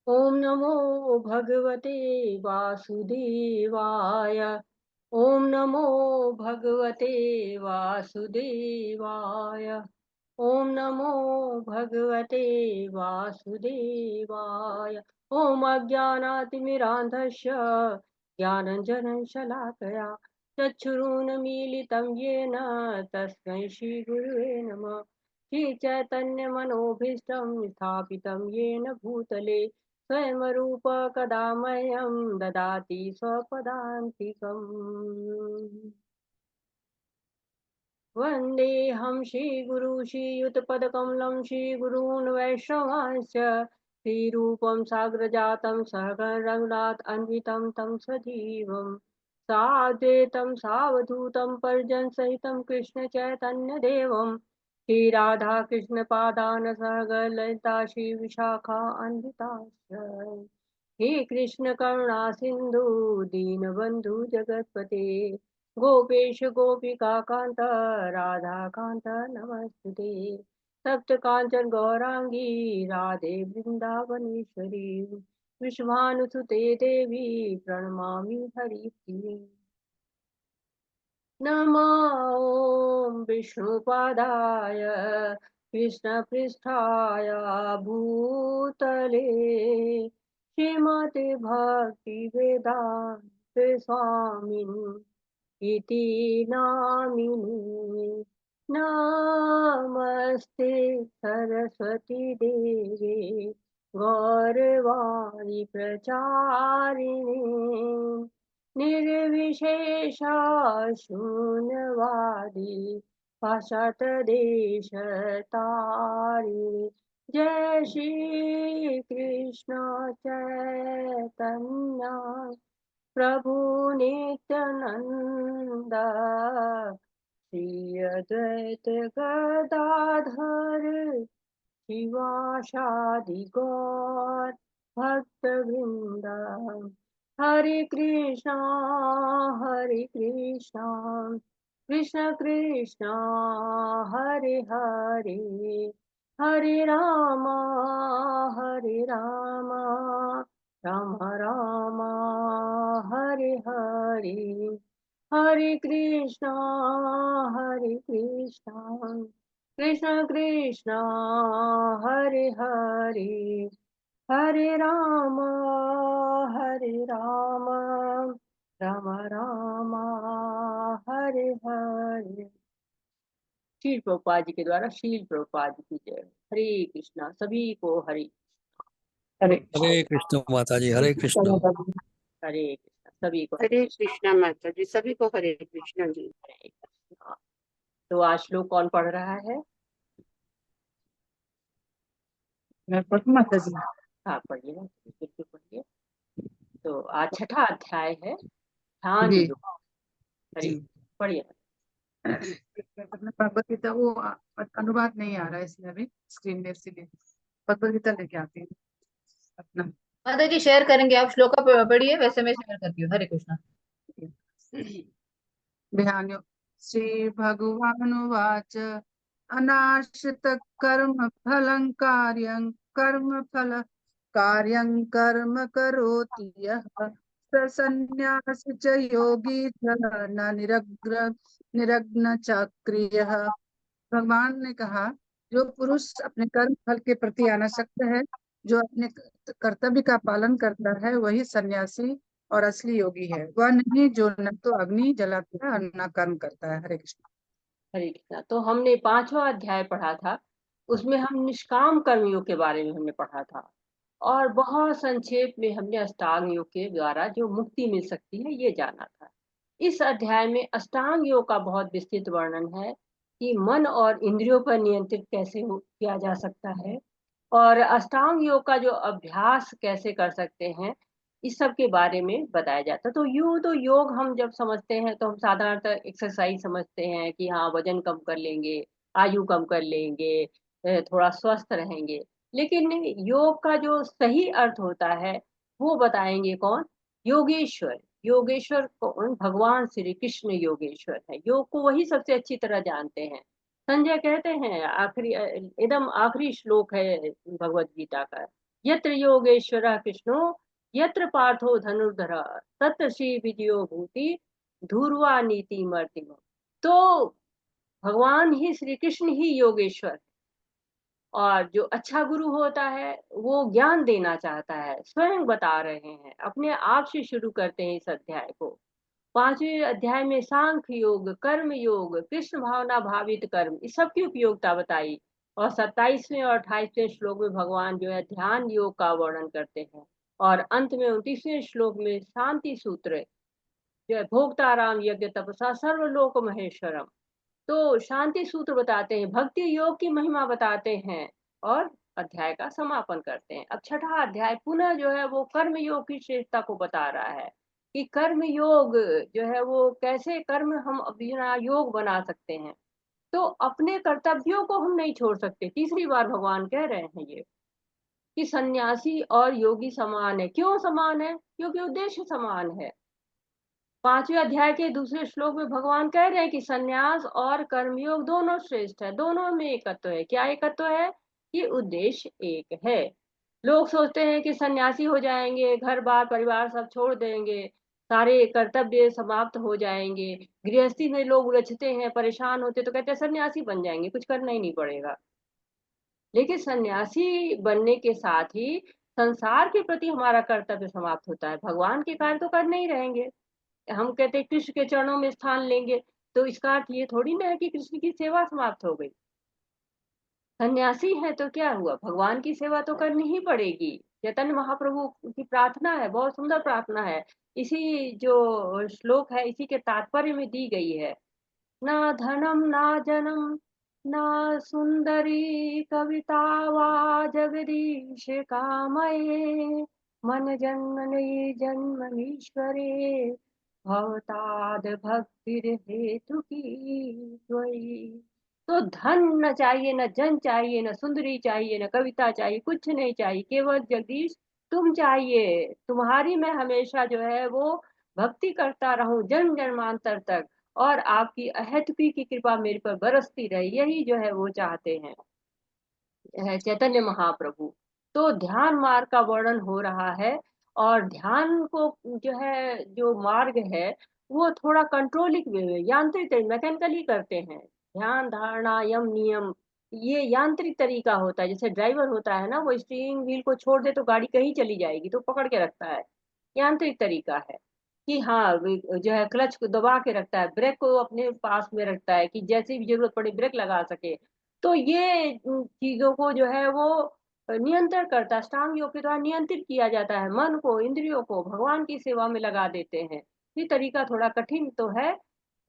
ओम नमो भगवते वासुदेवाय। ओम नमो भगवते वासुदेवाय। ओम नमो भगवते वासुदेवाय। ओम अज्ञानातिमिरान्धस्य ज्ञानञ्जनं शलाकया चक्षुरुन्मीलितं येन तस्मै श्रीगुरुवे नमः। श्रीचैतन्यमनोभीष्टं स्थापितं येन भूतले स्वयं रूप कदा मह्यं ददाति स्वपदान्तिकम्। वन्देऽहं श्रीगुरु श्रीयुतपदकमलं श्रीगुरून् वैष्णवांश्च श्रीरूपं साग्रजातं सहगण रघुनाथ अन्वितं तं सजीवं साद्वैतं सावधूतं परिजनसहितं कृष्णचैतन्यदेवं श्रीराधा कृष्णपादान् सहगण ललिता श्रीविशाखा अन्विताश्च। हे कृष्ण करुणा सिंधु दीनबंधु जगतपते गोपेश गोपिका कांत राधा कांत नमस्ते। सप्त कांचन गौरांगी राधे वृंदावनेश्वरी विश्वानुसुते देवी प्रणमामि हरिप्रिये। नमो विष्णुपादाय कृष्णपृष्ठाय भूतले श्रीमते भक्तिवेदान्त स्वामिन् इति नामिने। नमस्ते सरस्वती देवे गौरवाणी प्रचारिणे निर्विशेषा शून्यवादी पाश्चात्यदेशतारिणे। जय श्री कृष्ण चैतन्य प्रभु नित्यानंद श्री अद्वैत गदाधर शिवासादि गौर भक्तवृंद। हरे कृष्णा कृष्ण कृष्णा हरे हरे हरे राम राम राम हरे हरे। हरे कृष्णा कृष्ण कृष्णा हरे हरे हरे राम राम राम हरे हरे। शील प्रभुपाद जी के द्वारा शील प्रभुपाद जी की जय। हरे कृष्णा सभी को हरे हरे हरे कृष्ण माता जी, हरे कृष्ण। हरे कृष्णा सभी को हरे कृष्णा माता जी, सभी को हरे कृष्णा जी। हरे कृष्णा। तो आज श्लोक कौन पढ़ रहा है? मैं पढ़ूं माता जी? हाँ पढ़िए, बिल्कुल पढ़िए। तो आज छठा अध्याय है ध्यान जी योग। हरे जी। पढ़िए। भगवत गीता वो अनुवाद नहीं आ रहा है इसमें अभी स्क्रीन में, इसीलिए भगवत गीता लेके आती है अपना। माता जी शेयर करेंगे, आप श्लोका पढ़िए, वैसे मैं शेयर करती हूँ। हरे कृष्णा। ध्यान योग। श्री भगवानुवाच अनाश्रित कर्म फलं कार्यं करोति यः स संन्यासी च योगी च न निरग्न चक्रियः। भगवान ने कहा, जो पुरुष अपने कर्म फल के प्रति अनासक्त है, जो अपने कर्तव्य का पालन करता है, वही सन्यासी और असली योगी है। वह नहीं जो न तो अग्नि जलाता है और न कर्म करता है। हरे कृष्ण। हरे कृष्णा। तो हमने पांचवा अध्याय पढ़ा था, उसमें हम निष्काम कर्मियों के बारे में हमने पढ़ा था और बहुत संक्षेप में हमने अष्टांग योग के द्वारा जो मुक्ति मिल सकती है ये जाना था। इस अध्याय में अष्टांग योग का बहुत विस्तृत वर्णन है कि मन और इंद्रियों पर नियंत्रित कैसे किया जा सकता है और अष्टांग योग का जो अभ्यास कैसे कर सकते हैं, इस सब के बारे में बताया जाता है। तो योग हम जब समझते हैं तो हम साधारणतः एक्सरसाइज समझते हैं कि हाँ वजन कम कर लेंगे, आयु कम कर लेंगे, थोड़ा स्वस्थ रहेंगे। लेकिन योग का जो सही अर्थ होता है वो बताएंगे कौन? योगेश्वर। योगेश्वर कौन? भगवान श्री कृष्ण योगेश्वर है। योग को वही सबसे अच्छी तरह जानते हैं। संजय कहते हैं आखिरी एकदम आखिरी श्लोक है भगवत गीता का, यत्र योगेश्वरः कृष्णो यत्र पार्थो धनुर्धरः तत्र श्री विजयो भूति धूर्वा नीति मर्तिम। तो भगवान ही श्री कृष्ण ही योगेश्वर है। और जो अच्छा गुरु होता है वो ज्ञान देना चाहता है, स्वयं बता रहे हैं, अपने आप से शुरू करते हैं इस अध्याय को। 5वें अध्याय में सांख्य योग, कर्म योग, कृष्ण भावना भावित कर्म, इस सब की उपयोगिता बताई। और 27वें और 28वें श्लोक में भगवान जो है ध्यान योग का वर्णन करते हैं। और अंत में 29वें श्लोक में शांति सूत्र जो है भोक्ताराम यज्ञ तपसा सर्वलोक महेश्वरम, तो शांति सूत्र बताते हैं, भक्ति योग की महिमा बताते हैं और अध्याय का समापन करते हैं। अब छठा अध्याय पुनः जो है वो कर्म योग की श्रेष्ठता को बता रहा है कि कर्म योग जो है वो कैसे कर्म हम अपना योग बना सकते हैं। तो अपने कर्तव्यों को हम नहीं छोड़ सकते। तीसरी बार भगवान कह रहे हैं ये कि सन्यासी और योगी समान है। क्यों समान है? क्योंकि उद्देश्य समान है। 5वें अध्याय के दूसरे श्लोक में भगवान कह रहे हैं कि सन्यास और कर्मयोग दोनों श्रेष्ठ है, दोनों में एकत्व है। क्या एकत्व है? कि उद्देश्य एक है। लोग सोचते हैं कि सन्यासी हो जाएंगे, घर बार परिवार सब छोड़ देंगे, सारे कर्तव्य समाप्त हो जाएंगे। गृहस्थी में लोग उलझते हैं, परेशान होते, तो कहते हैं सन्यासी बन जाएंगे, कुछ करना ही नहीं पड़ेगा। लेकिन सन्यासी बनने के साथ ही संसार के प्रति हमारा कर्तव्य समाप्त होता है, भगवान के कार्य तो करने ही रहेंगे। हम कहते हैं कृष्ण के चरणों में स्थान लेंगे, तो इसका अर्थ ये थोड़ी ना है कि कृष्ण की सेवा समाप्त हो गई। सन्यासी है तो क्या हुआ, भगवान की सेवा तो करनी ही पड़ेगी। चैतन्य महाप्रभु की प्रार्थना है, बहुत सुंदर प्रार्थना है, इसी जो श्लोक है इसी के तात्पर्य में दी गई है। ना धनम ना जनम ना सुंदरी कविता वा जगदीश कामये मन जन्मनि जन्मनीश्वरे भवताद भक्तिर हेतु की त्वयि। तो धन न चाहिए, न जन चाहिए, न सुंदरी चाहिए, न कविता चाहिए, कुछ नहीं चाहिए, केवल जगदीश तुम चाहिए। तुम्हारी मैं हमेशा जो है वो भक्ति करता रहूं जन्म जन्मांतर तक, और आपकी अहेतुकी की कृपा मेरे पर बरसती रहे, यही जो है वो चाहते हैं चैतन्य महाप्रभु। तो ध्यान मार्ग का वर्णन हो रहा है। और ध्यान को जो है जो मार्ग है वो थोड़ा कंट्रोलिक वे में, यांत्रिक मैकेनिकली करते हैं। ध्यान धारणा यम नियम ये यांत्रिक तरीका होता है। जैसे ड्राइवर होता है ना, वो स्टीयरिंग व्हील को छोड़ दे तो गाड़ी कहीं चली जाएगी, तो पकड़ के रखता है, यांत्रिक तरीका है। कि हाँ जो है क्लच को दबा के रखता है, ब्रेक को अपने पास में रखता है कि जैसे भी जरूरत पड़े ब्रेक लगा सके। तो ये चीजों को जो है वो नियंत्रण करता है, अष्टांग योग के द्वारा नियंत्रित किया जाता है। मन को इंद्रियों को भगवान की सेवा में लगा देते हैं। ये तरीका थोड़ा कठिन तो है,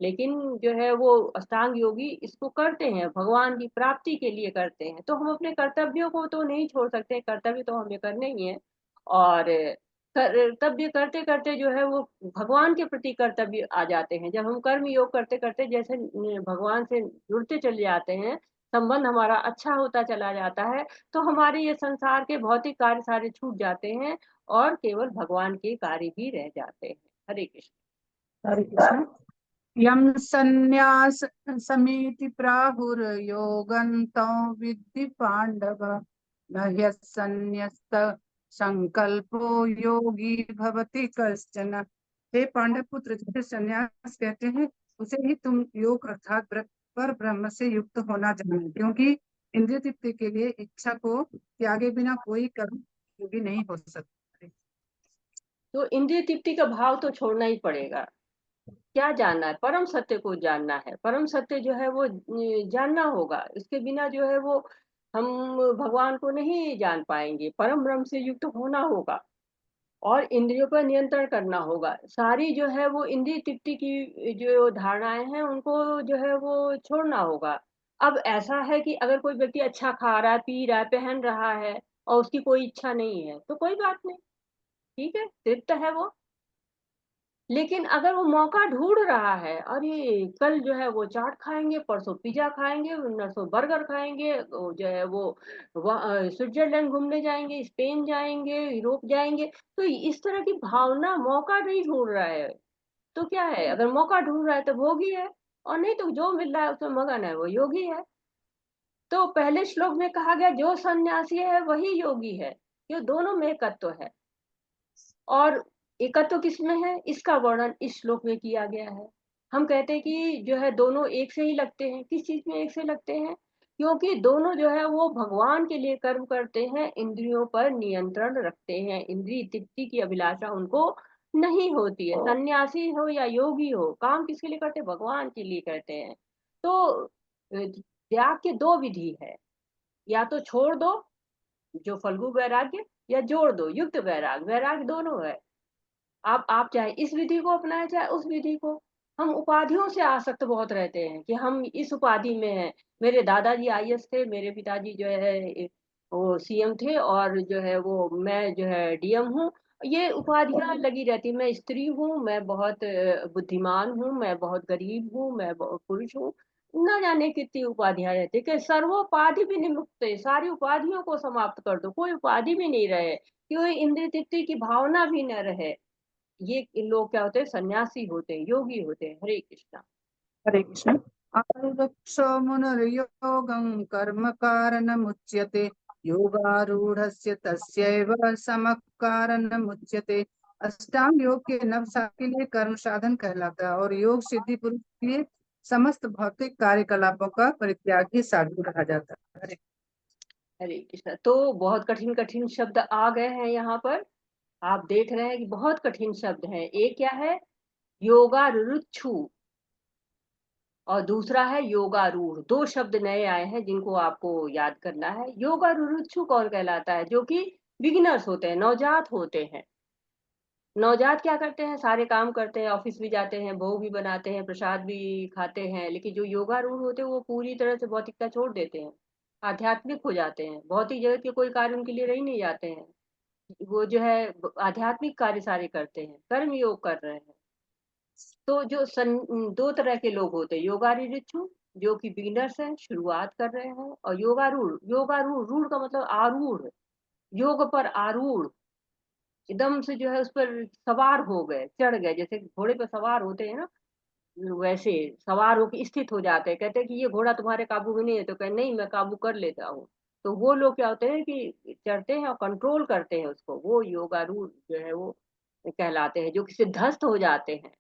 लेकिन जो है वो अष्टांग योगी इसको करते हैं, भगवान की प्राप्ति के लिए करते हैं। तो हम अपने कर्तव्यों को तो नहीं छोड़ सकते, कर्तव्य तो हमें करने ही है। और कर्तव्य करते करते जो है वो भगवान के प्रति कर्तव्य आ जाते हैं। जब हम कर्म योग करते करते जैसे भगवान से जुड़ते चले जाते हैं, संबंध हमारा अच्छा होता चला जाता है, तो हमारे ये संसार के भौतिक कार्य सारे छूट जाते हैं और केवल भगवान के कार्य ही रह जाते हैं। हरे कृष्ण। हरे कृष्ण। यम संन्यास समिति प्राहुर्योगन्तो विद्धि पांडव न ह्यसन्न्यस्त संकल्पो योगी भवति कश्चन। हे पांडव पुत्र, जिसे संन्यास कहते हैं उसे ही तुम योग अर्थात पर ब्रह्म से युक्त होना जानो, क्योंकि इंद्रिय तृप्ति के लिए इच्छा को त्यागे बिना कोई कर्म योगी नहीं हो सकता। तो इंद्रिय तृप्ति का भाव तो छोड़ना ही पड़ेगा। क्या जानना है? परम सत्य को जानना है। परम सत्य जो है वो जानना होगा, इसके बिना जो है वो हम भगवान को नहीं जान पाएंगे। परम ब्रह्म से युक्त होना होगा और इंद्रियों पर नियंत्रण करना होगा। सारी जो है वो इंद्रिय तृप्ति की जो धारणाएं हैं उनको जो है वो छोड़ना होगा। अब ऐसा है कि अगर कोई व्यक्ति अच्छा खा रहा है, पी रहा है, पहन रहा है और उसकी कोई इच्छा नहीं है तो कोई बात नहीं, ठीक है, तृप्त है वो। लेकिन अगर वो मौका ढूंढ रहा है, अरे कल जो है वो चाट खाएंगे, परसों पिज्जा खाएंगे, नरसों बर्गर खाएंगे, जो है वो स्विट्जरलैंड घूमने जाएंगे, स्पेन जाएंगे, यूरोप जाएंगे, तो इस तरह की भावना मौका नहीं ढूंढ रहा है। तो क्या है, अगर मौका ढूंढ रहा है तो भोगी है, और नहीं तो जो मिल रहा है उसमें मगन है वो योगी है। तो पहले श्लोक में कहा गया जो सन्यासी है वही योगी है। ये दोनों में एकत्व है। और एकत्व किसमें है, इसका वर्णन इस श्लोक में किया गया है। हम कहते हैं कि जो है दोनों एक से ही लगते हैं। किस चीज में एक से लगते हैं? क्योंकि दोनों जो है वो भगवान के लिए कर्म करते हैं, इंद्रियों पर नियंत्रण रखते हैं, इंद्रिय तृप्ति की अभिलाषा उनको नहीं होती है। सन्यासी हो या योगी हो, काम किसके लिए करते हैं? भगवान के लिए करते हैं। तो त्याग के दो विधि है, या तो छोड़ दो जो फल्गु वैराग्य, या जोड़ दो युक्त वैराग। वैराग दोनों है। आप चाहे इस विधि को अपनाएं चाहे उस विधि को। हम उपाधियों से आसक्त बहुत रहते हैं कि हम इस उपाधि में हैं। मेरे दादाजी आईएएस थे, मेरे पिताजी जो है वो सीएम थे, और जो है वो मैं जो है डीएम हूँ। ये उपाधियां लगी रहती। मैं स्त्री हूँ, मैं बहुत बुद्धिमान हूँ, मैं बहुत गरीब हूँ, मैं बहुत पुरुष हूँ। न जाने कितनी उपाधियां रहती कि सर्वोपाधि भी निमुक्त है। सारी उपाधियों को समाप्त कर दो, कोई उपाधि भी नहीं रहे, कोई इंद्रिय तृप्ति की भावना भी न रहे। ये लोग क्या होते हैं? सन्यासी होते हैं, योगी होते हैं। हरे कृष्णा। हरे कृष्ण। आरुरक्षो मुनिर्योगं कर्म कारणमुच्यते, योगारूढ़स्य तस्यैव समः कारणमुच्यते। अष्टांग योग के नव के लिए कर्म साधन कहलाता है, और योग सिद्धि पुरुष के लिए समस्त भौतिक कार्यकलापों का परित्यागी साधु कहा जाता है। हरे कृष्णा। तो बहुत कठिन कठिन शब्द आ गए हैं यहाँ पर। आप देख रहे हैं कि बहुत कठिन शब्द हैं। एक क्या है? योगारुरुक्षु, और दूसरा है योगारूढ़। दो शब्द नए आए हैं जिनको आपको याद करना है। योगारुरुक्षु कौन कहलाता है? जो कि बिगिनर्स होते हैं, नवजात होते हैं। नवजात क्या करते हैं? सारे काम करते हैं, ऑफिस भी जाते हैं, भोग भी बनाते हैं, प्रसाद भी खाते हैं। लेकिन जो योगारूढ़ होते हैं वो पूरी तरह से भौतिकता छोड़ देते हैं, आध्यात्मिक हो जाते हैं। भौतिक जगत के कोई कार्य उनके लिए रह ही नहीं जाते हैं। वो जो है आध्यात्मिक कार्य सारे करते हैं, कर्म योग कर रहे हैं। तो दो तरह के लोग होते हैं। योगारूढ़ जो कि बिगिनर्स हैं, शुरुआत कर रहे हैं, और योगारूढ़। योगारूढ़, रूढ़ का मतलब आरूढ़, योग पर आरूढ़, एकदम से जो है उस पर सवार हो गए, चढ़ गए, जैसे घोड़े पर सवार होते हैं ना, वैसे सवार होकर स्थित हो जाते हैं। कहते हैं कि ये घोड़ा तुम्हारे काबू में नहीं है, तो कहे नहीं, मैं काबू कर लेता हूँ। तो वो लोग क्या होते हैं कि चढ़ते हैं और कंट्रोल करते हैं उसको। वो योगारूढ़ जो है वो कहलाते हैं, जो कि सिद्धस्थ हो जाते हैं।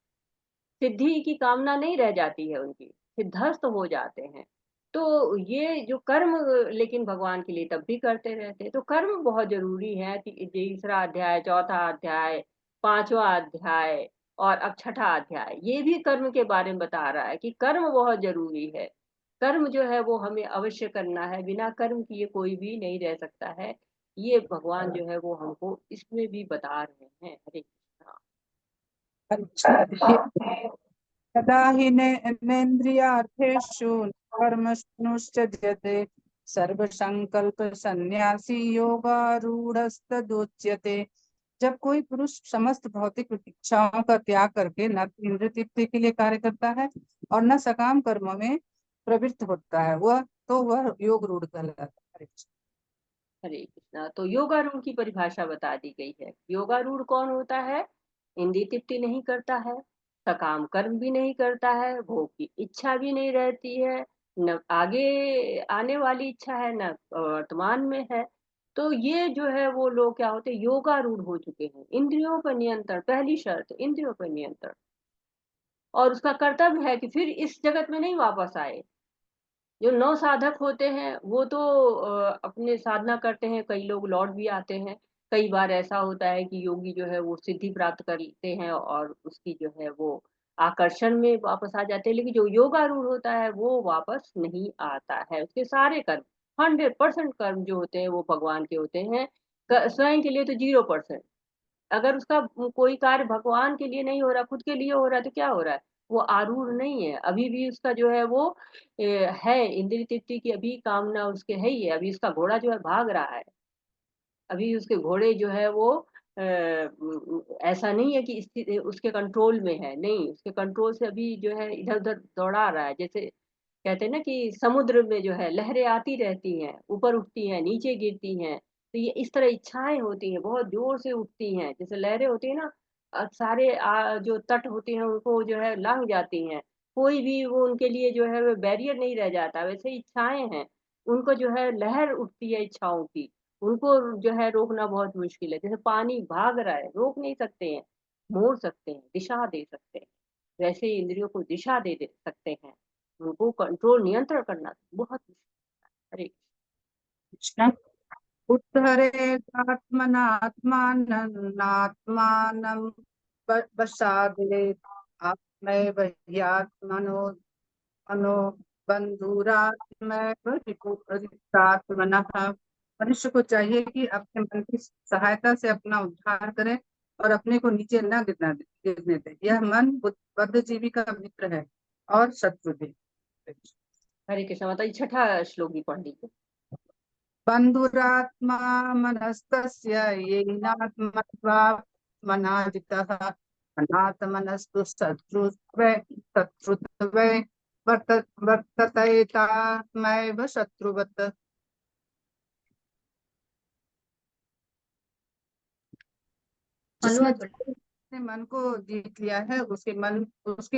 सिद्धि की कामना नहीं रह जाती है उनकी, सिद्धस्थ हो जाते हैं। तो ये जो कर्म लेकिन भगवान के लिए तब भी करते रहते हैं। तो कर्म बहुत जरूरी है। तीसरा अध्याय, चौथा अध्याय, पांचवा अध्याय, और अब छठा अध्याय, ये भी कर्म के बारे में बता रहा है कि कर्म बहुत जरूरी है। कर्म जो है वो हमें अवश्य करना है, बिना कर्म किए कोई भी नहीं रह सकता है। ये भगवान जो है वो हमको इसमें भी बता रहे हैं। हरे कृष्णा। तदा हि नेन्द्रियार्थेषु कर्मणुश्चर्यते, सर्वसंकल्प सन्यासी योगारूढ़स्तदोच्यते। जब कोई पुरुष समस्त भौतिक इच्छाओं का त्याग करके न इंद्रिय तृप्ति के लिए कार्य करता है और न सकाम कर्मों में प्रवृत्त होता है, वह योग रूढ़ कहलाता है। हरे कृष्णा। तो योगारूढ़ की परिभाषा बता दी गई है। योगारूढ़ कौन होता है? इंद्रिय तृप्ति नहीं करता है, सकाम कर्म भी नहीं करता है, भोग की इच्छा भी नहीं रहती है, न आगे आने वाली इच्छा है, न वर्तमान में है। तो ये जो है वो लोग क्या होते हैं? योगारूढ़ हो चुके हैं। इंद्रियों पर नियंत्रण, पहली शर्त इंद्रियों पर नियंत्रण। और उसका कर्तव्य है कि फिर इस जगत में नहीं वापस आए। जो नौ साधक होते हैं वो तो अपने साधना करते हैं, कई लोग लौट भी आते हैं। कई बार ऐसा होता है कि योगी जो है वो सिद्धि प्राप्त कर लेते हैं और उसकी जो है वो आकर्षण में वापस आ जाते हैं। लेकिन जो योगारूढ़ होता है वो वापस नहीं आता है। उसके सारे कर्म, 100% कर्म जो होते हैं वो भगवान के होते हैं। स्वयं के लिए तो 0%। अगर उसका कोई कार्य भगवान के लिए नहीं हो रहा, खुद के लिए हो रहा है, तो क्या हो रहा है? वो आरूढ़ नहीं है। अभी भी उसका जो है वो है, इंद्रिय तृप्ति की अभी कामना उसके है ही है। अभी उसका घोड़ा जो है भाग रहा है। अभी उसके घोड़े जो है वो ऐसा नहीं है कि उसके कंट्रोल में है, नहीं, उसके कंट्रोल से अभी जो है इधर उधर दौड़ा रहा है। जैसे कहते हैं ना कि समुद्र में जो है लहरें आती रहती हैं, ऊपर उठती हैं, नीचे गिरती हैं। तो ये इस तरह इच्छाएं होती हैं, बहुत जोर से उठती हैं, जैसे लहरें होती हैं ना। सारे जो तट होते हैं उनको जो है लांघ जाती हैं। कोई भी वो उनके लिए जो है बैरियर नहीं रह जाता। वैसे इच्छाएं हैं, उनको जो है लहर उठती है इच्छाओं की, उनको जो है रोकना बहुत मुश्किल है। जैसे पानी भाग रहा है, रोक नहीं सकते हैं, मोड़ सकते हैं, दिशा दे सकते हैं, वैसे ही इंद्रियों को दिशा दे सकते हैं। उनको कंट्रोल, नियंत्रण करना बहुत मुश्किल है। हरे कृष्ण। उत्तरेतात्मनात्मानमात्मानं वशादेत आत्मैव ह्यात्मनो मनो बंधुरात्मैव रिपुरितात्मनः। मनुष्य को चाहिए कि अपने मन की सहायता से अपना उद्धार करे और अपने को नीचे न गिरने दे। यह मन बद्ध जीवी का मित्र है और शत्रु भी। हरे कृष्ण माता जी, छठा श्लोक भी पढ़ लीजिए। बंधुरात्मा मनस्तस्य येनात्मत्वात्मनाजितः अनात्मनस्तु शत्रुत्वे वर्ततेतात्मैव शत्रुवत्। जिसने अपने मन को जीत लिया है उसके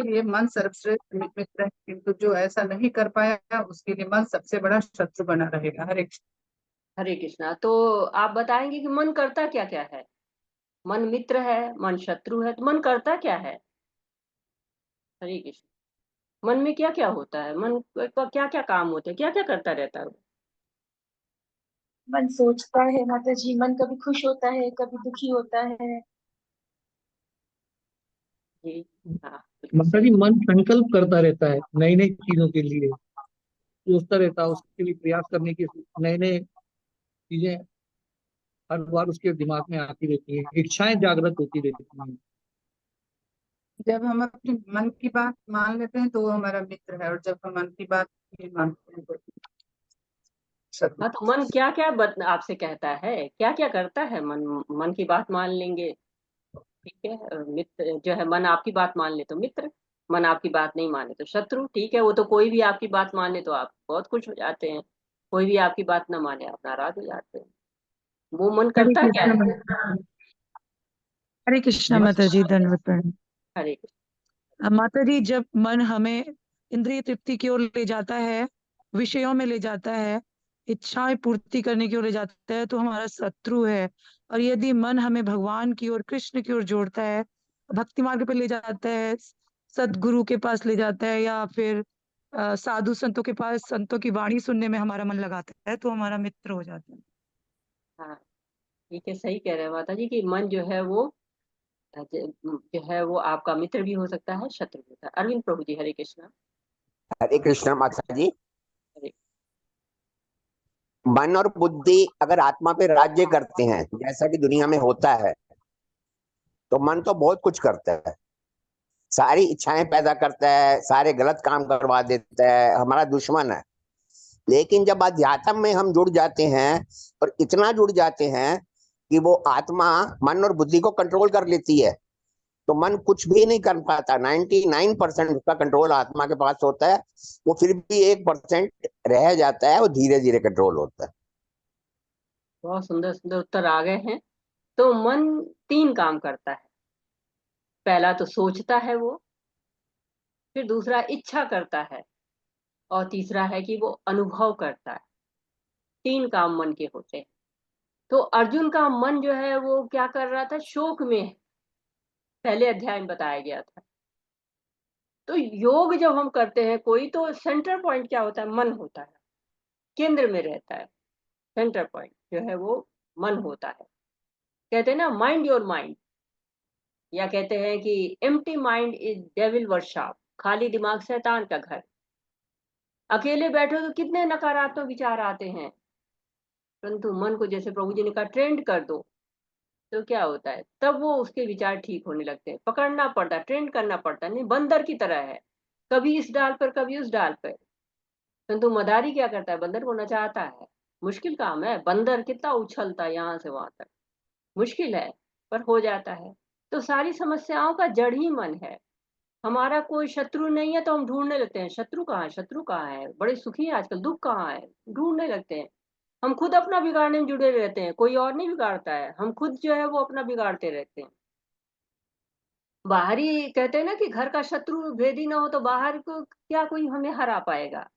लिए मन सर्वश्रेष्ठ मित्र है, किंतु जो ऐसा नहीं कर पाया उसके लिए मन सबसे बड़ा शत्रु बना रहेगा। हरे कृष्णा। तो आप बताएंगे कि मन करता क्या क्या है? मन मित्र है, मन शत्रु है, तो मन करता क्या है? हरे कृष्ण। मन में क्या क्या होता है? मन का क्या क्या काम होते हैं? क्या क्या करता रहता है वो? मन सोचता है माता जी, मन कभी खुश होता है, कभी दुखी होता है। जी हाँ, माता जी मन संकल्प करता रहता है नई नई चीजों के लिए, सोचता रहता है उसके लिए, प्रयास करने की नए नए चीजें हर बार उसके दिमाग में आती रहती है, इच्छाएं जागृत होती रहती हैं। जब हम अपने मन की बात मान लेते हैं तो वो हमारा मित्र है, और जब हम मन की बात नहीं मानते हैं तो शत्रु। हाँ, तो मन क्या क्या आपसे कहता है, क्या क्या करता है मन? मन की बात मान लेंगे, ठीक है, मित्र जो है, मन आपकी बात मान ले तो मित्र, मन आपकी बात नहीं माने तो शत्रु। ठीक है, वो तो कोई भी आपकी बात माने तो आप बहुत खुश हो जाते हैं, कोई भी आपकी बात ना माने आप नाराज हो जाते हैं। वो मन हरे करता क्या कृष्णा है? हरे कृष्णा मन माता जी, धन्यवाद प्रणाम। हरे कृष्ण। माता जी, जब मन हमें इंद्रिय तृप्ति की ओर ले जाता है, विषयों में ले जाता है, इच्छाएं पूर्ति करने की ओर ले जाता है, तो हमारा शत्रु है। और यदि मन हमें भगवान की ओर, कृष्ण की ओर जोड़ता है, भक्ति मार्ग पे ले जाता है, सदगुरु के पास ले जाता है, या फिर साधु संतों के पास, संतों की वाणी सुनने में हमारा मन लगाता है, तो हमारा मित्र हो जाता है। हाँ, ठीक है, सही कह रहे हैं माता जी कि मन जो है वो जो है वो आपका मित्र भी हो सकता है, शत्रु भी होता है। अरविंद प्रभु जी, हरे कृष्णा। हरे कृष्ण माता जी। हरे मन और बुद्धि अगर आत्मा पे राज्य करते हैं जैसा कि दुनिया में होता है, तो मन तो बहुत कुछ करता है, सारी इच्छाएं पैदा करता है, सारे गलत काम करवा देता है, हमारा दुश्मन है। लेकिन जब अध्यात्म में हम जुड़ जाते हैं और इतना जुड़ जाते हैं कि वो आत्मा मन और बुद्धि को कंट्रोल कर लेती है, तो मन कुछ भी नहीं कर पाता। 99% उसका कंट्रोल आत्मा के पास होता है, वो फिर भी 1% रह जाता है, वो धीरे धीरे कंट्रोल होता है। बहुत सुंदर सुंदर उत्तर आ गए हैं। तो मन तीन काम करता है। पहला तो सोचता है वो, फिर दूसरा इच्छा करता है, और तीसरा है कि वो अनुभव करता है। तीन काम मन के होते हैं। तो अर्जुन का मन जो है वो क्या कर रहा था? शोक में, पहले अध्याय में बताया गया था। तो योग जब हम करते हैं कोई, तो सेंटर पॉइंट क्या होता है? मन होता है, केंद्र में रहता है। सेंटर पॉइंट जो है वो मन होता है। कहते हैं ना, माइंड योर माइंड, या कहते हैं कि empty mind is devil workshop, खाली दिमाग शैतान का घर। अकेले बैठो तो कितने नकारात्मक विचार आते हैं, परंतु मन को जैसे प्रभु जी ने कहा ट्रेंड कर दो, तो क्या होता है? तब वो उसके विचार ठीक होने लगते हैं। पकड़ना पड़ता है, ट्रेंड करना पड़ता है, नहीं बंदर की तरह है, कभी इस डाल पर कभी उस डाल पर। परंतु मदारी क्या करता है? बंदर को नचाता है। मुश्किल काम है, बंदर कितना उछलता है यहाँ से वहां तक, मुश्किल है, पर हो जाता है। तो सारी समस्याओं का जड़ ही मन है। हमारा कोई शत्रु नहीं है तो हम ढूंढने लगते हैं, शत्रु कहाँ है, शत्रु कहाँ है, बड़े सुखी हैं आजकल, दुख कहाँ है, ढूंढने लगते हैं। हम खुद अपना बिगाड़ने में जुड़े रहते हैं, कोई और नहीं बिगाड़ता है, हम खुद जो है वो अपना बिगाड़ते रहते हैं। बाहरी कहते हैं ना कि घर का शत्रु भेदी ना हो तो बाहर को क्या कोई हमें हरा पाएगा?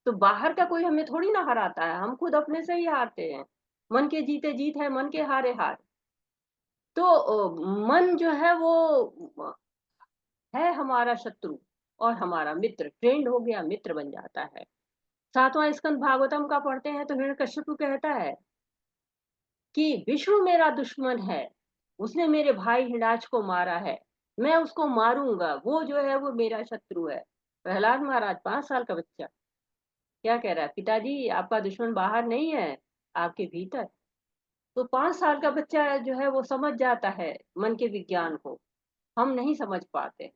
तो बाहर का कोई हमें थोड़ी ना हराता है, हम खुद अपने से ही हारते हैं। मन के जीते जीत है, मन के हारे हार। तो मन जो है वो है हमारा शत्रु और हमारा मित्र, फ्रेंड हो गया, मित्र बन जाता है। 7वां स्कंद भागवतम का पढ़ते हैं तो हिरण्यकश्यप कहता है कि विष्णु मेरा दुश्मन है, उसने मेरे भाई हिडाज को मारा है, मैं उसको मारूंगा, वो जो है वो मेरा शत्रु है। प्रहलाद महाराज 5 साल का बच्चा क्या कह रहा है, पिताजी आपका दुश्मन बाहर नहीं है, आपके भीतर। तो 5 साल का बच्चा जो है वो समझ जाता है मन के विज्ञान को, हम नहीं समझ पाते,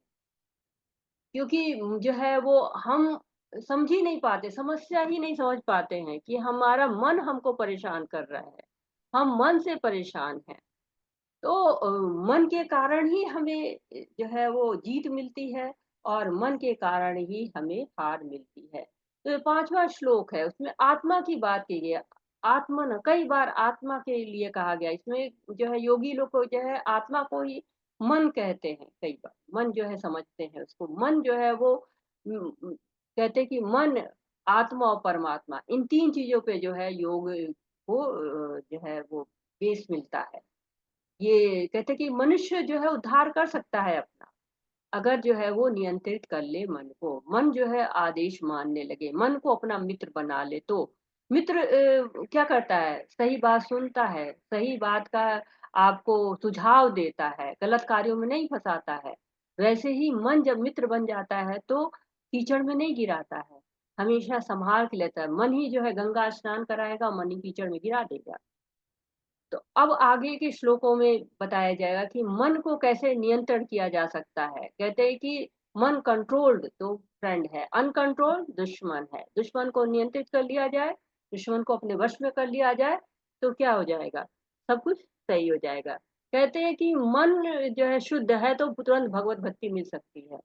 क्योंकि जो है वो हम समझ ही नहीं पाते, समस्या ही नहीं समझ पाते हैं कि हमारा मन हमको परेशान कर रहा है, हम मन से परेशान हैं। तो मन के कारण ही हमें जो है वो जीत मिलती है और मन के कारण ही हमें हार मिलती है। तो ये 5वां श्लोक है, उसमें आत्मा की बात की गई है। आत्मा न कई बार आत्मा के लिए कहा गया, इसमें जो है योगी लोग को जो है आत्मा को ही मन कहते हैं, कई बार मन जो है समझते हैं उसको, मन जो है वो कहते हैं कि मन, आत्मा और परमात्मा, इन 3 चीजों पे जो है योग को जो है वो बेस मिलता है। ये कहते कि मनुष्य जो है उद्धार कर सकता है अपना, अगर जो है वो नियंत्रित कर ले मन को, मन जो है आदेश मानने लगे, मन को अपना मित्र बना ले। तो मित्र क्या करता है, सही बात सुनता है, सही बात का आपको सुझाव देता है, गलत कार्यों में नहीं फंसाता है। वैसे ही मन जब मित्र बन जाता है तो कीचड़ में नहीं गिराता है, हमेशा संभाल के लेता है। मन ही जो है गंगा स्नान कराएगा, मन ही कीचड़ में गिरा देगा। तो अब आगे के श्लोकों में बताया जाएगा कि मन को कैसे नियंत्रण किया जा सकता है। कहते हैं कि मन कंट्रोल्ड तो फ्रेंड है, अनकंट्रोल्ड दुश्मन है। दुश्मन को नियंत्रित कर लिया जाए, दुश्मन को अपने वश में कर लिया जाए तो क्या हो जाएगा, सब कुछ सही हो जाएगा। कहते हैं कि मन जो है शुद्ध है तो तुरंत भगवत भक्ति मिल सकती है।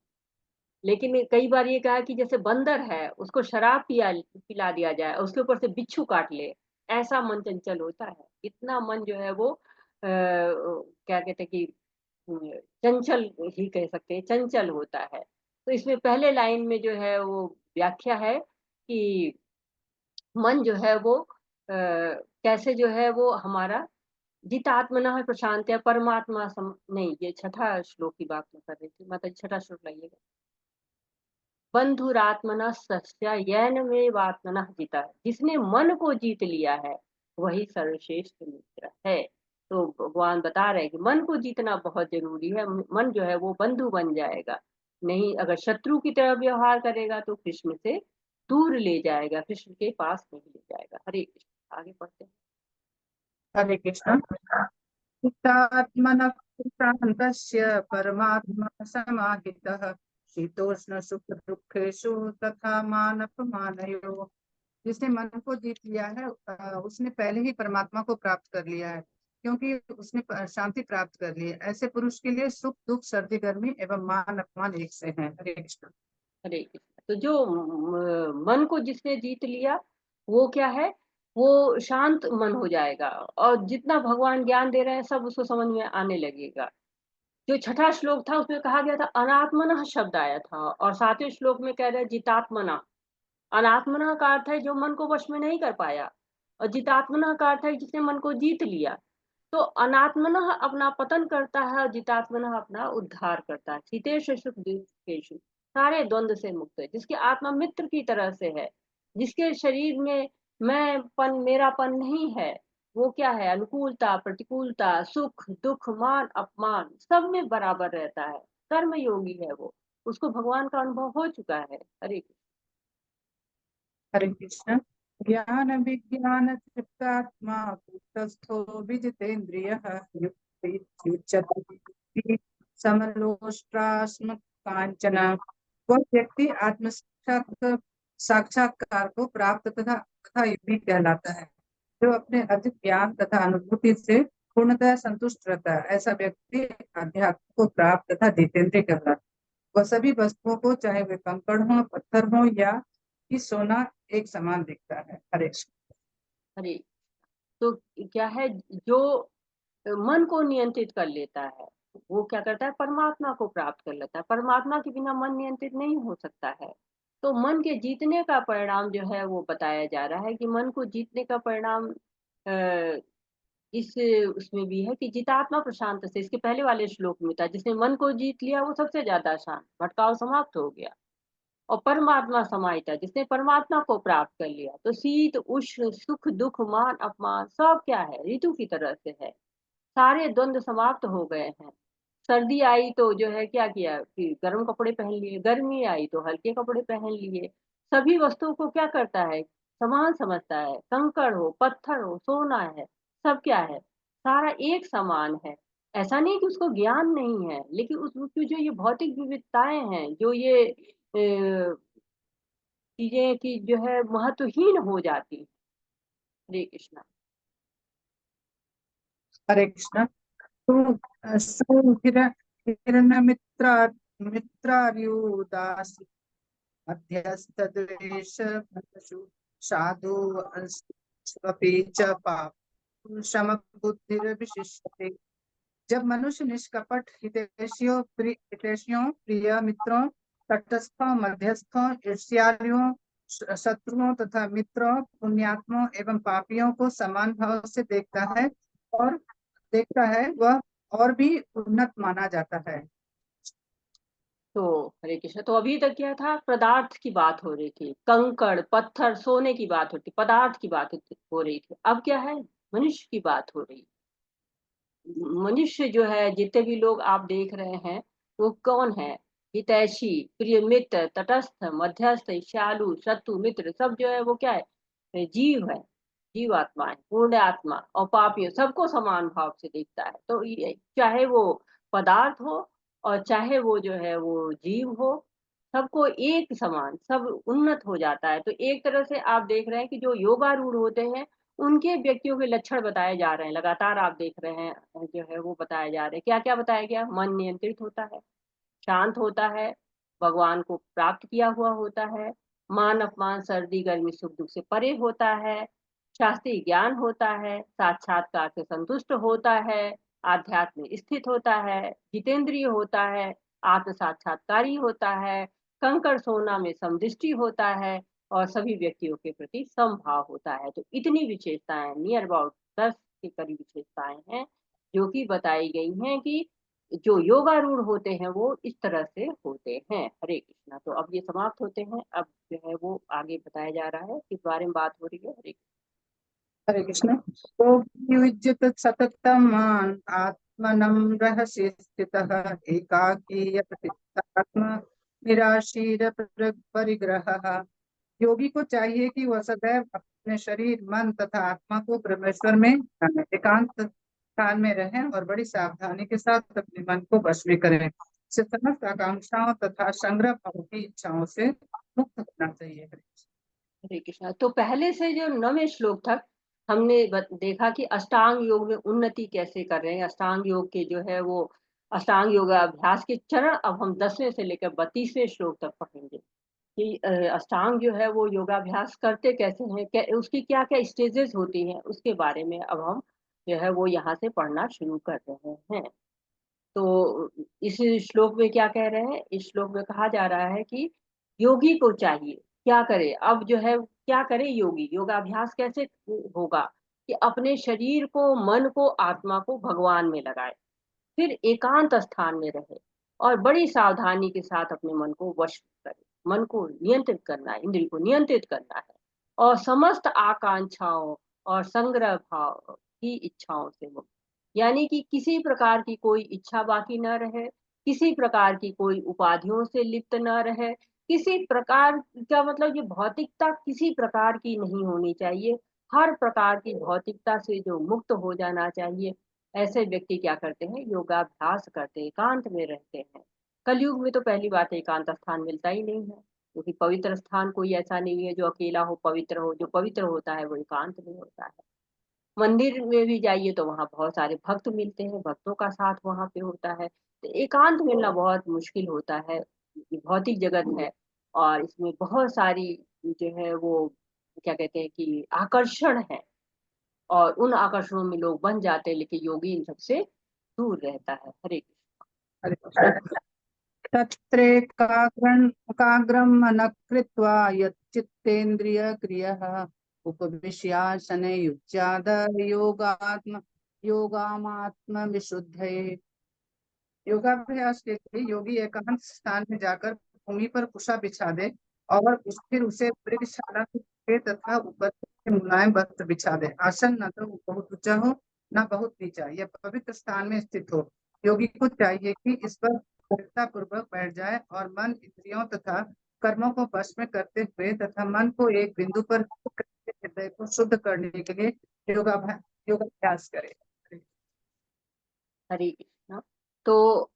लेकिन कई बार ये कहा कि जैसे बंदर है, उसको शराब पिला दिया जाए, उसके ऊपर से बिच्छू काट ले, ऐसा मन चंचल होता है। इतना मन जो है वो क्या कहते हैं कि चंचल ही कह सकते हैं, चंचल होता है। तो इसमें पहले लाइन में जो है वो व्याख्या है कि मन जो है वो कैसे जो है वो हमारा जितात्मनः प्रशांत है, परमात्मा नहीं, ये छठा श्लोक की बात मैं कर रही थी। माता जी छठा श्लोक लाइएगा। बंधुरात्मना सस्या येन में वात्मना जीता, जिसने मन को जीत लिया है वही सर्वश्रेष्ठ मित्र है। तो भगवान बता रहे हैं कि मन को जीतना बहुत जरूरी है, मन जो है वो बंधु बन जाएगा, नहीं अगर शत्रु की तरह व्यवहार करेगा तो कृष्ण से दूर ले जाएगा, कृष्ण के पास नहीं ले जाएगा। हरे कृष्ण, आगे पढ़ते हैं। हरे कृष्ण। चित्तात्मनः प्रशान्तस्य परमात्मा समाहितः शीतोष्ण सुख दुखेषु तथा मान अपमानयोः। जिसने मन को जीत लिया है उसने पहले ही परमात्मा को प्राप्त कर लिया है, क्योंकि उसने शांति प्राप्त कर ली है। ऐसे पुरुष के लिए सुख दुख सर्दी गर्मी एवं मान अपमान एक से हैं। हरे कृष्ण। हरे कृष्ण। तो जो मन को जिसने जीत लिया वो क्या है, वो शांत मन हो जाएगा और जितना भगवान ज्ञान दे रहे हैं सब उसको समझ में आने लगेगा। जो छठा श्लोक था उसमें कहा गया था अनात्मना शब्द आया था, और 7वें श्लोक में कह रहे हैं जितात्मना। अनात्मना का अर्थ है जो मन को वश में नहीं कर पाया, और जितात्मना का अर्थ है जिसने मन को जीत लिया। तो अनात्मना अपना पतन करता है और जितात्मना अपना उद्धार करता है। शीतेषु सुख दुखेषु, सारे द्वंद्व से मुक्त है, जिसकी आत्मा मित्र की तरह से है, जिसके शरीर में मैंपन मेरापन नहीं है, वो क्या है, अनुकूलता प्रतिकूलता सुख दुख मान अपमान सब में बराबर रहता है, कर्म योगी है वो, उसको भगवान का अनुभव हो चुका है। हरे कृष्ण। हरे कृष्ण। ज्ञान विज्ञान तृप्तात्मा कूटस्थो विजितेन्द्रियः युच्यते समलोष्टास्म कांचना। वह व्यक्ति आत्म साक्षात्कार को प्राप्त तथा तथा योगी कहलाता है, जो अपने अधिक ज्ञान तथा अनुभूति से पूर्णतः संतुष्ट रहता है। ऐसा व्यक्ति अध्यात्म को प्राप्त तथा जितेंद्रिय कहलाता है। वह सभी वस्तुओं को, चाहे वे कंकड़ हो, पत्थर हो या कि सोना, एक समान दिखता है। हरे कृष्ण। हरे, तो क्या है, जो मन को नियंत्रित कर लेता है वो क्या करता है, परमात्मा को प्राप्त कर लेता है। परमात्मा के बिना मन नियंत्रित नहीं हो सकता है। तो मन के जीतने का परिणाम जो है वो बताया जा रहा है कि मन को जीतने का परिणाम अ, इस उसमें भी है कि जितात्मा प्रशांत से, इसके पहले वाले श्लोक में था, जिसने मन को जीत लिया वो सबसे ज्यादा शांत, भटकाव समाप्त हो गया। और परमात्मा समाहिता, जिसने परमात्मा को प्राप्त कर लिया, तो शीत उष्ण सुख दुख मान अपमान सब क्या है, ऋतु की तरह से है। सारे द्वंद्व समाप्त हो गए हैं। सर्दी आई तो जो है क्या किया कि गर्म कपड़े पहन लिए, गर्मी आई तो हल्के कपड़े पहन लिए। सभी वस्तुओं को क्या करता है, समान समझता है। कंकड़ हो पत्थर हो सोना है, सब क्या है, सारा एक समान है। ऐसा नहीं कि उसको ज्ञान नहीं है, लेकिन उसकी जो ये भौतिक विविधताएं हैं, जो ये चीजें की जो है महत्वहीन हो जाती हैं। हरे कृष्णा। हरे कृष्ण। तो हिरण मित्रार्युदासी मध्यस्थद्वेष साधु स्वपि च पाप शम बुद्धिर्विशिष्यते। जब मनुष्य निष्कपट हितैषियों प्रिय मित्रों, तटस्थों, मध्यस्थों, ईर्ष्यालुओं, शत्रुओं तथा मित्रों, पुण्यात्मों एवं पापियों को समान भाव से देखता है वह और भी उन्नत माना जाता है। तो हरे कृष्ण, तो अभी तक क्या था, पदार्थ की बात हो रही थी, कंकड़ पत्थर सोने की बात होती, पदार्थ की बात हो रही थी। अब क्या है, मनुष्य की बात हो रही। मनुष्य जो है, जितने भी लोग आप देख रहे हैं, वो कौन है, हितैषी प्रिय मित्र तटस्थ मध्यस्थ शालु शत्रु मित्र, सब जो है वो क्या है, जीव है, जीव आत्मा है, पूर्ण आत्मा। और पापियों सबको समान भाव से देखता है। तो चाहे वो पदार्थ हो और चाहे वो जो है वो जीव हो, सबको एक समान, सब उन्नत हो जाता है। तो एक तरह से आप देख रहे हैं कि जो योगारूढ़ होते हैं, उनके व्यक्तियों के लक्षण बताए जा रहे हैं, लगातार आप देख रहे हैं जो है वो बताए जा रहे हैं। क्या क्या बताया गया, मन नियंत्रित होता है, शांत होता है, भगवान को प्राप्त किया हुआ होता है, मान अपमान सर्दी गर्मी सुख दुख से परे होता है, शास्त्रीय ज्ञान होता है, साक्षात्कार से संतुष्ट होता है, आध्यात्म में स्थित होता है, जितेंद्रिय होता है, आत्म साक्षात्कारी होता है, कंकड़ सोना में समदृष्टि होता है, और सभी व्यक्तियों के प्रति समभाव होता है। तो इतनी विशेषताएं, नियर अबाउट 10 के करीब विशेषताएं हैं, जो कि बताई गई हैं कि जो योगारूढ़ होते हैं वो इस तरह से होते हैं। हरे कृष्णा। तो अब ये समाप्त होते हैं, अब जो है वो आगे बताया जा रहा है, किस बारे में बात हो रही है। हरे हरे कृष्ण। तो युज्यत सततम आत्मनं रहस्य स्थितः एकाकी यतचित्तात्मा निराशीर परिग्रहः। योगी को चाहिए कि वह सदैव अपने शरीर मन तथा आत्मा को परमेश्वर में एकांत स्थान में रहें और बड़ी सावधानी के साथ अपने मन को वश में करें। इसे समस्त आकांक्षाओं तथा संग्रह भाव की इच्छाओं से मुक्त होना चाहिए। हरे कृष्णा। तो पहले से जो 9वें श्लोक तक हमने देखा कि अष्टांग योग में उन्नति कैसे कर रहे हैं। अष्टांग योग के जो है वो अष्टांग योग अभ्यास के चरण अब हम 10वें से लेकर 32वें श्लोक तक पढ़ेंगे कि अष्टांग जो है वो योगाभ्यास करते कैसे हैं, उसकी क्या क्या स्टेजेस होती हैं, उसके बारे में अब हम जो है वो यहाँ से पढ़ना शुरू कर रहे हैं। तो इस श्लोक में क्या कह रहे हैं, इस श्लोक में कहा जा रहा है कि योगी को चाहिए क्या करे, अब जो है क्या करे योगी, योगाभ्यास कैसे होगा कि अपने शरीर को मन को आत्मा को भगवान में लगाए, फिर एकांत स्थान में रहे और बड़ी सावधानी के साथ अपने मन को वश करे। मन को नियंत्रित करना है, इंद्रिय को नियंत्रित करना है, और समस्त आकांक्षाओं और संग्रह भाव की इच्छाओं से मुक्त। यानी कि किसी प्रकार की कोई इच्छा बाकी न रहे, किसी प्रकार की कोई उपाधियों से लिप्त न रहे, किसी प्रकार का मतलब ये भौतिकता किसी प्रकार की नहीं होनी चाहिए, हर प्रकार की भौतिकता से जो मुक्त हो जाना चाहिए। ऐसे व्यक्ति क्या करते हैं, योगाभ्यास करते हैं, एकांत में रहते हैं। कलयुग में तो पहली बात है एकांत स्थान मिलता ही नहीं है, क्योंकि पवित्र स्थान कोई ऐसा नहीं है जो अकेला हो पवित्र हो। जो पवित्र होता है वो एकांत में होता है। मंदिर में भी जाइए तो वहां बहुत सारे भक्त मिलते हैं, भक्तों का साथ वहां पे होता है। तो एकांत मिलना बहुत मुश्किल होता है, ये भौतिक जगत है और इसमें बहुत सारी जो है वो क्या कहते हैं कि आकर्षण है, और उन आकर्षणों में लोग बन जाते हैं, लेकिन योगी इन सबसे दूर रहता है। हरे कृष्ण। तत्रेकाग्रं मनः कृत्वा यच्चित्तेन्द्रियक्रियः उपविश्यासने युज्याद योगामात्म विशुद्धये। योगाभ्यास के लिए योगी एकांत स्थान में जाकर भूमि पर कुशा बिछा दे और फिर उसे मृगशाला के तथा ऊपर से मुलायम वस्त्र बिछा दे। आसन न तो बहुत ऊंचा हो न बहुत नीचा, यह पवित्र स्थान में स्थित हो। योगी को चाहिए कि इस पर दृढ़ता पूर्वक बैठ जाए और मन, इंद्रियों तथा कर्मों को वश में करते हुए तथा मन को एक बिंदु पर हृदय को शुद्ध करने के लिए योगाभ्यास करे। हरे कृष्णा। तो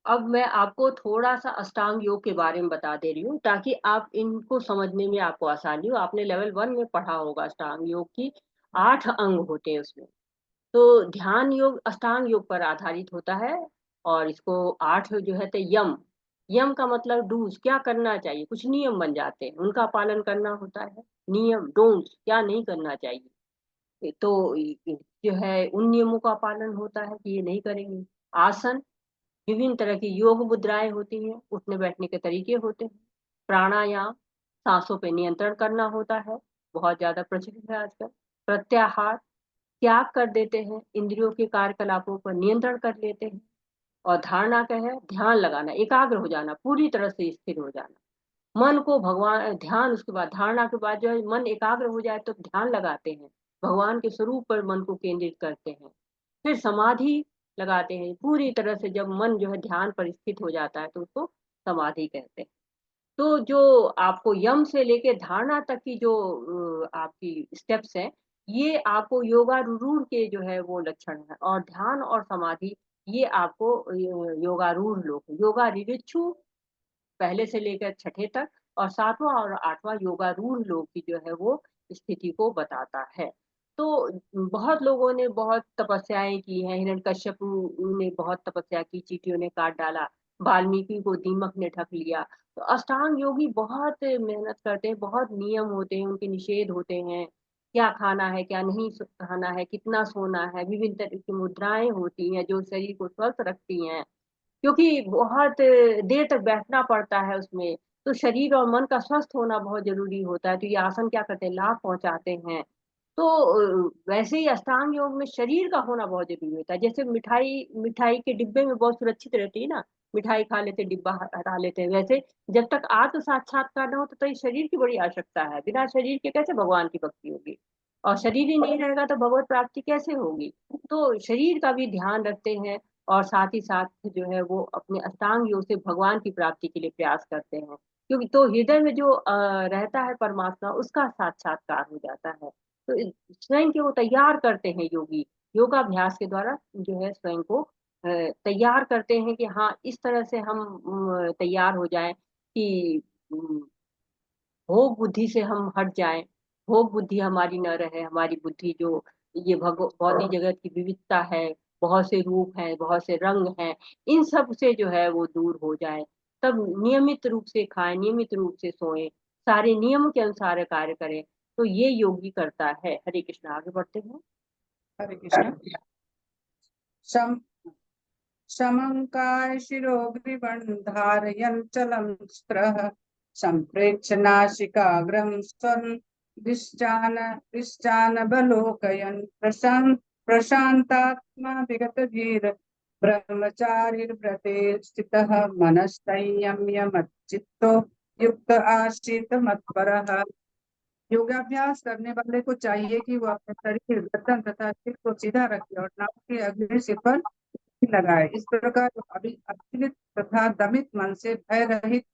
अब मैं आपको थोड़ा सा अष्टांग योग के बारे में बता दे रही हूँ ताकि आप इनको समझने में आपको आसानी हो। आपने लेवल 1 में पढ़ा होगा अष्टांग योग की 8 अंग होते हैं उसमें। तो ध्यान योग अष्टांग योग पर आधारित होता है और इसको 8 जो है तो यम, यम का मतलब डूज, क्या करना चाहिए, कुछ नियम बन जाते हैं, उनका पालन करना होता है। नियम डोंट्स, क्या नहीं करना चाहिए। तो जो है उन नियमों का पालन होता है कि ये नहीं करेंगे। आसन, विभिन्न तरह की योग मुद्राएं होती हैं, उठने बैठने के तरीके होते हैं। प्राणायाम, सांसों पे नियंत्रण करना होता है, बहुत ज्यादा प्रचलित है आजकल। प्रत्याहार, त्याग कर देते हैं, इंद्रियों के कार्यकलापों पर नियंत्रण कर लेते हैं। और धारणा क्या है, ध्यान लगाना, एकाग्र हो जाना, पूरी तरह से स्थिर हो जाना। मन को भगवान ध्यान, उसके बाद धारणा के बाद जो है मन एकाग्र हो जाए तो ध्यान लगाते हैं, भगवान के स्वरूप पर मन को केंद्रित करते हैं। फिर समाधि लगाते हैं, पूरी तरह से जब मन जो है ध्यान पर स्थित हो जाता है तो उसको समाधि कहते हैं। तो जो आपको यम से लेके धारणा तक की जो आपकी स्टेप्स हैं, ये आपको योगारूढ़ के जो है वो लक्षण है। और ध्यान और समाधि ये आपको योगारूढ़ लोग, योगा रिविच्छु पहले से लेकर छठे तक और सातवां और आठवां योगारूढ़ लोग की जो है वो स्थिति को बताता है। तो बहुत लोगों ने बहुत तपस्याएं की हैं, हिरण्यकश्यपु ने बहुत तपस्या की, चींटियों ने काट डाला, वाल्मीकि को दीमक ने ढक लिया। तो अष्टांग योगी बहुत मेहनत करते हैं, बहुत नियम होते हैं, उनके निषेध होते हैं, क्या खाना है क्या नहीं खाना है, कितना सोना है, विभिन्न तरह की मुद्राएं होती हैं जो शरीर को स्वस्थ रखती हैं, क्योंकि बहुत देर तक बैठना पड़ता है उसमें। तो शरीर और मन का स्वस्थ होना बहुत जरूरी होता है। तो ये आसन क्या करते हैं, लाभ पहुंचाते हैं। तो वैसे ही अष्टांग योग में शरीर का होना बहुत जरूरी होता है। जैसे मिठाई मिठाई के डिब्बे में बहुत सुरक्षित रहती है ना, मिठाई खा लेते डिब्बा हटा लेते हैं, वैसे जब तक आत्म साक्षात्कार न हो तो ये शरीर की बड़ी आवश्यकता है। बिना शरीर के कैसे भगवान की भक्ति होगी, और शरीर ही नहीं रहेगा तो भगवत प्राप्ति कैसे होगी। तो शरीर का भी ध्यान रखते हैं और साथ ही साथ जो है वो अपने अष्टांग योग से भगवान की प्राप्ति के लिए प्रयास करते हैं, क्योंकि तो हृदय में जो रहता है परमात्मा, उसका साक्षात्कार हो जाता है। तो स्वयं के वो तैयार करते हैं योगी, योगाभ्यास के द्वारा जो है स्वयं को तैयार करते हैं कि हाँ इस तरह से हम तैयार हो जाएं कि भोग बुद्धि से हम हट जाएं, भोग बुद्धि हमारी न रहे, हमारी बुद्धि जो ये भौतिक जगत की विविधता है, बहुत से रूप हैं, बहुत से रंग हैं, इन सब से जो है वो दूर हो जाए। तब नियमित रूप से खाएं, नियमित रूप से सोएं, सारे नियम के अनुसार कार्य करें। तो ये योगी करता है। हरे कृष्ण, आगे बढ़ते हैं। हरे कृष्ण। शम समं काय शिरोग्रीवं चलं स्त्रः सम्प्रेक्ष्य नासिकाग्रं स्वं दृष्टानवलोकयन् प्रशान्तात्मा विगतधीर ब्रह्मचारिव्रते स्थितः मनस्तैयम्य मच्चित्तो युक्त आश्रित मत्परः। योगाभ्यास करने वाले को चाहिए कि वो अपने शरीर, गर्दन तथा सिर को सीधा रखे और नाक के अगले सिर पर लगाए। इस प्रकार अभिनित तथा दमित मन से भय रहित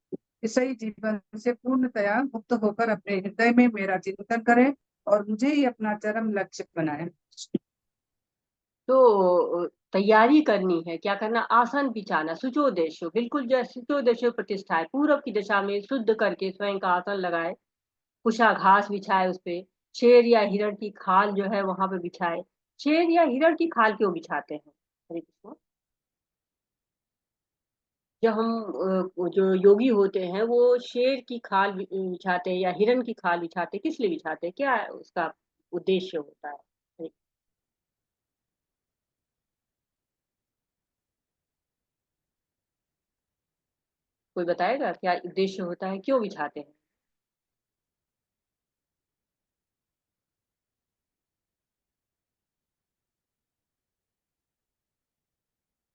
विषयी जीवन से पूर्णतया मुक्त होकर अपने हृदय में मेरा चिंतन करे और मुझे ही अपना चरम लक्ष्य बनाए। तो तैयारी करनी है, क्या करना, आसन बिछाना, सुचोदेशो, बिल्कुल जो सुचोदेशो प्रतिष्ठा है, पूरब की दिशा में शुद्ध करके स्वयं का आसन लगाए, कुशा घास बिछाए, उस पे शेर या हिरण की खाल जो है वहां पे बिछाए। शेर या हिरण की खाल क्यों बिछाते हैं, हरे कृष्ण? जब हम जो योगी होते हैं वो शेर की खाल बिछाते हैं या हिरण की खाल बिछाते हैं, किस लिए बिछाते हैं, क्या उसका उद्देश्य होता है? कोई बताएगा क्या उद्देश्य होता है, क्यों बिछाते हैं?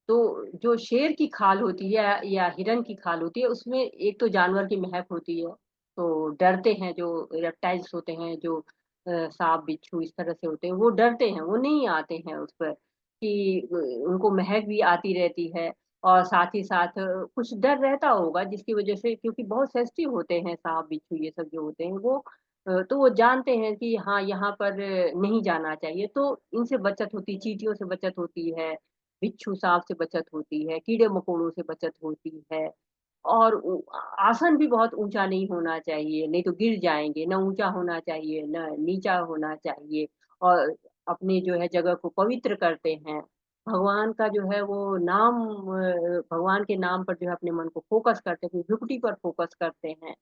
तो जो शेर की खाल होती है या हिरन की खाल होती है, उसमें एक तो जानवर की महक होती है, तो डरते हैं जो रेप्टाइल्स होते हैं, जो सांप बिच्छू इस तरह से होते हैं, वो डरते हैं, वो नहीं आते हैं उस पर कि उनको महक भी आती रहती है और साथ ही साथ कुछ डर रहता होगा जिसकी वजह से, क्योंकि बहुत सेंसिटिव होते हैं सांप बिच्छू ये सब जो होते हैं वो, तो वो जानते हैं कि हाँ यहाँ पर नहीं जाना चाहिए, तो इनसे बचत होती, चींटियों से बचत होती है, बिच्छू सांप से बचत होती है, कीड़े मकोड़ों से बचत होती है। और आसन भी बहुत ऊंचा नहीं होना चाहिए, नहीं तो गिर जाएंगे, न ऊंचा होना चाहिए न नीचा होना चाहिए। और अपनी जो है जगह को पवित्र करते हैं, भगवान का जो है वो नाम, भगवान के नाम पर जो है अपने मन को फोकस करते हैं, भ्रुकुटी पर फोकस करते हैं।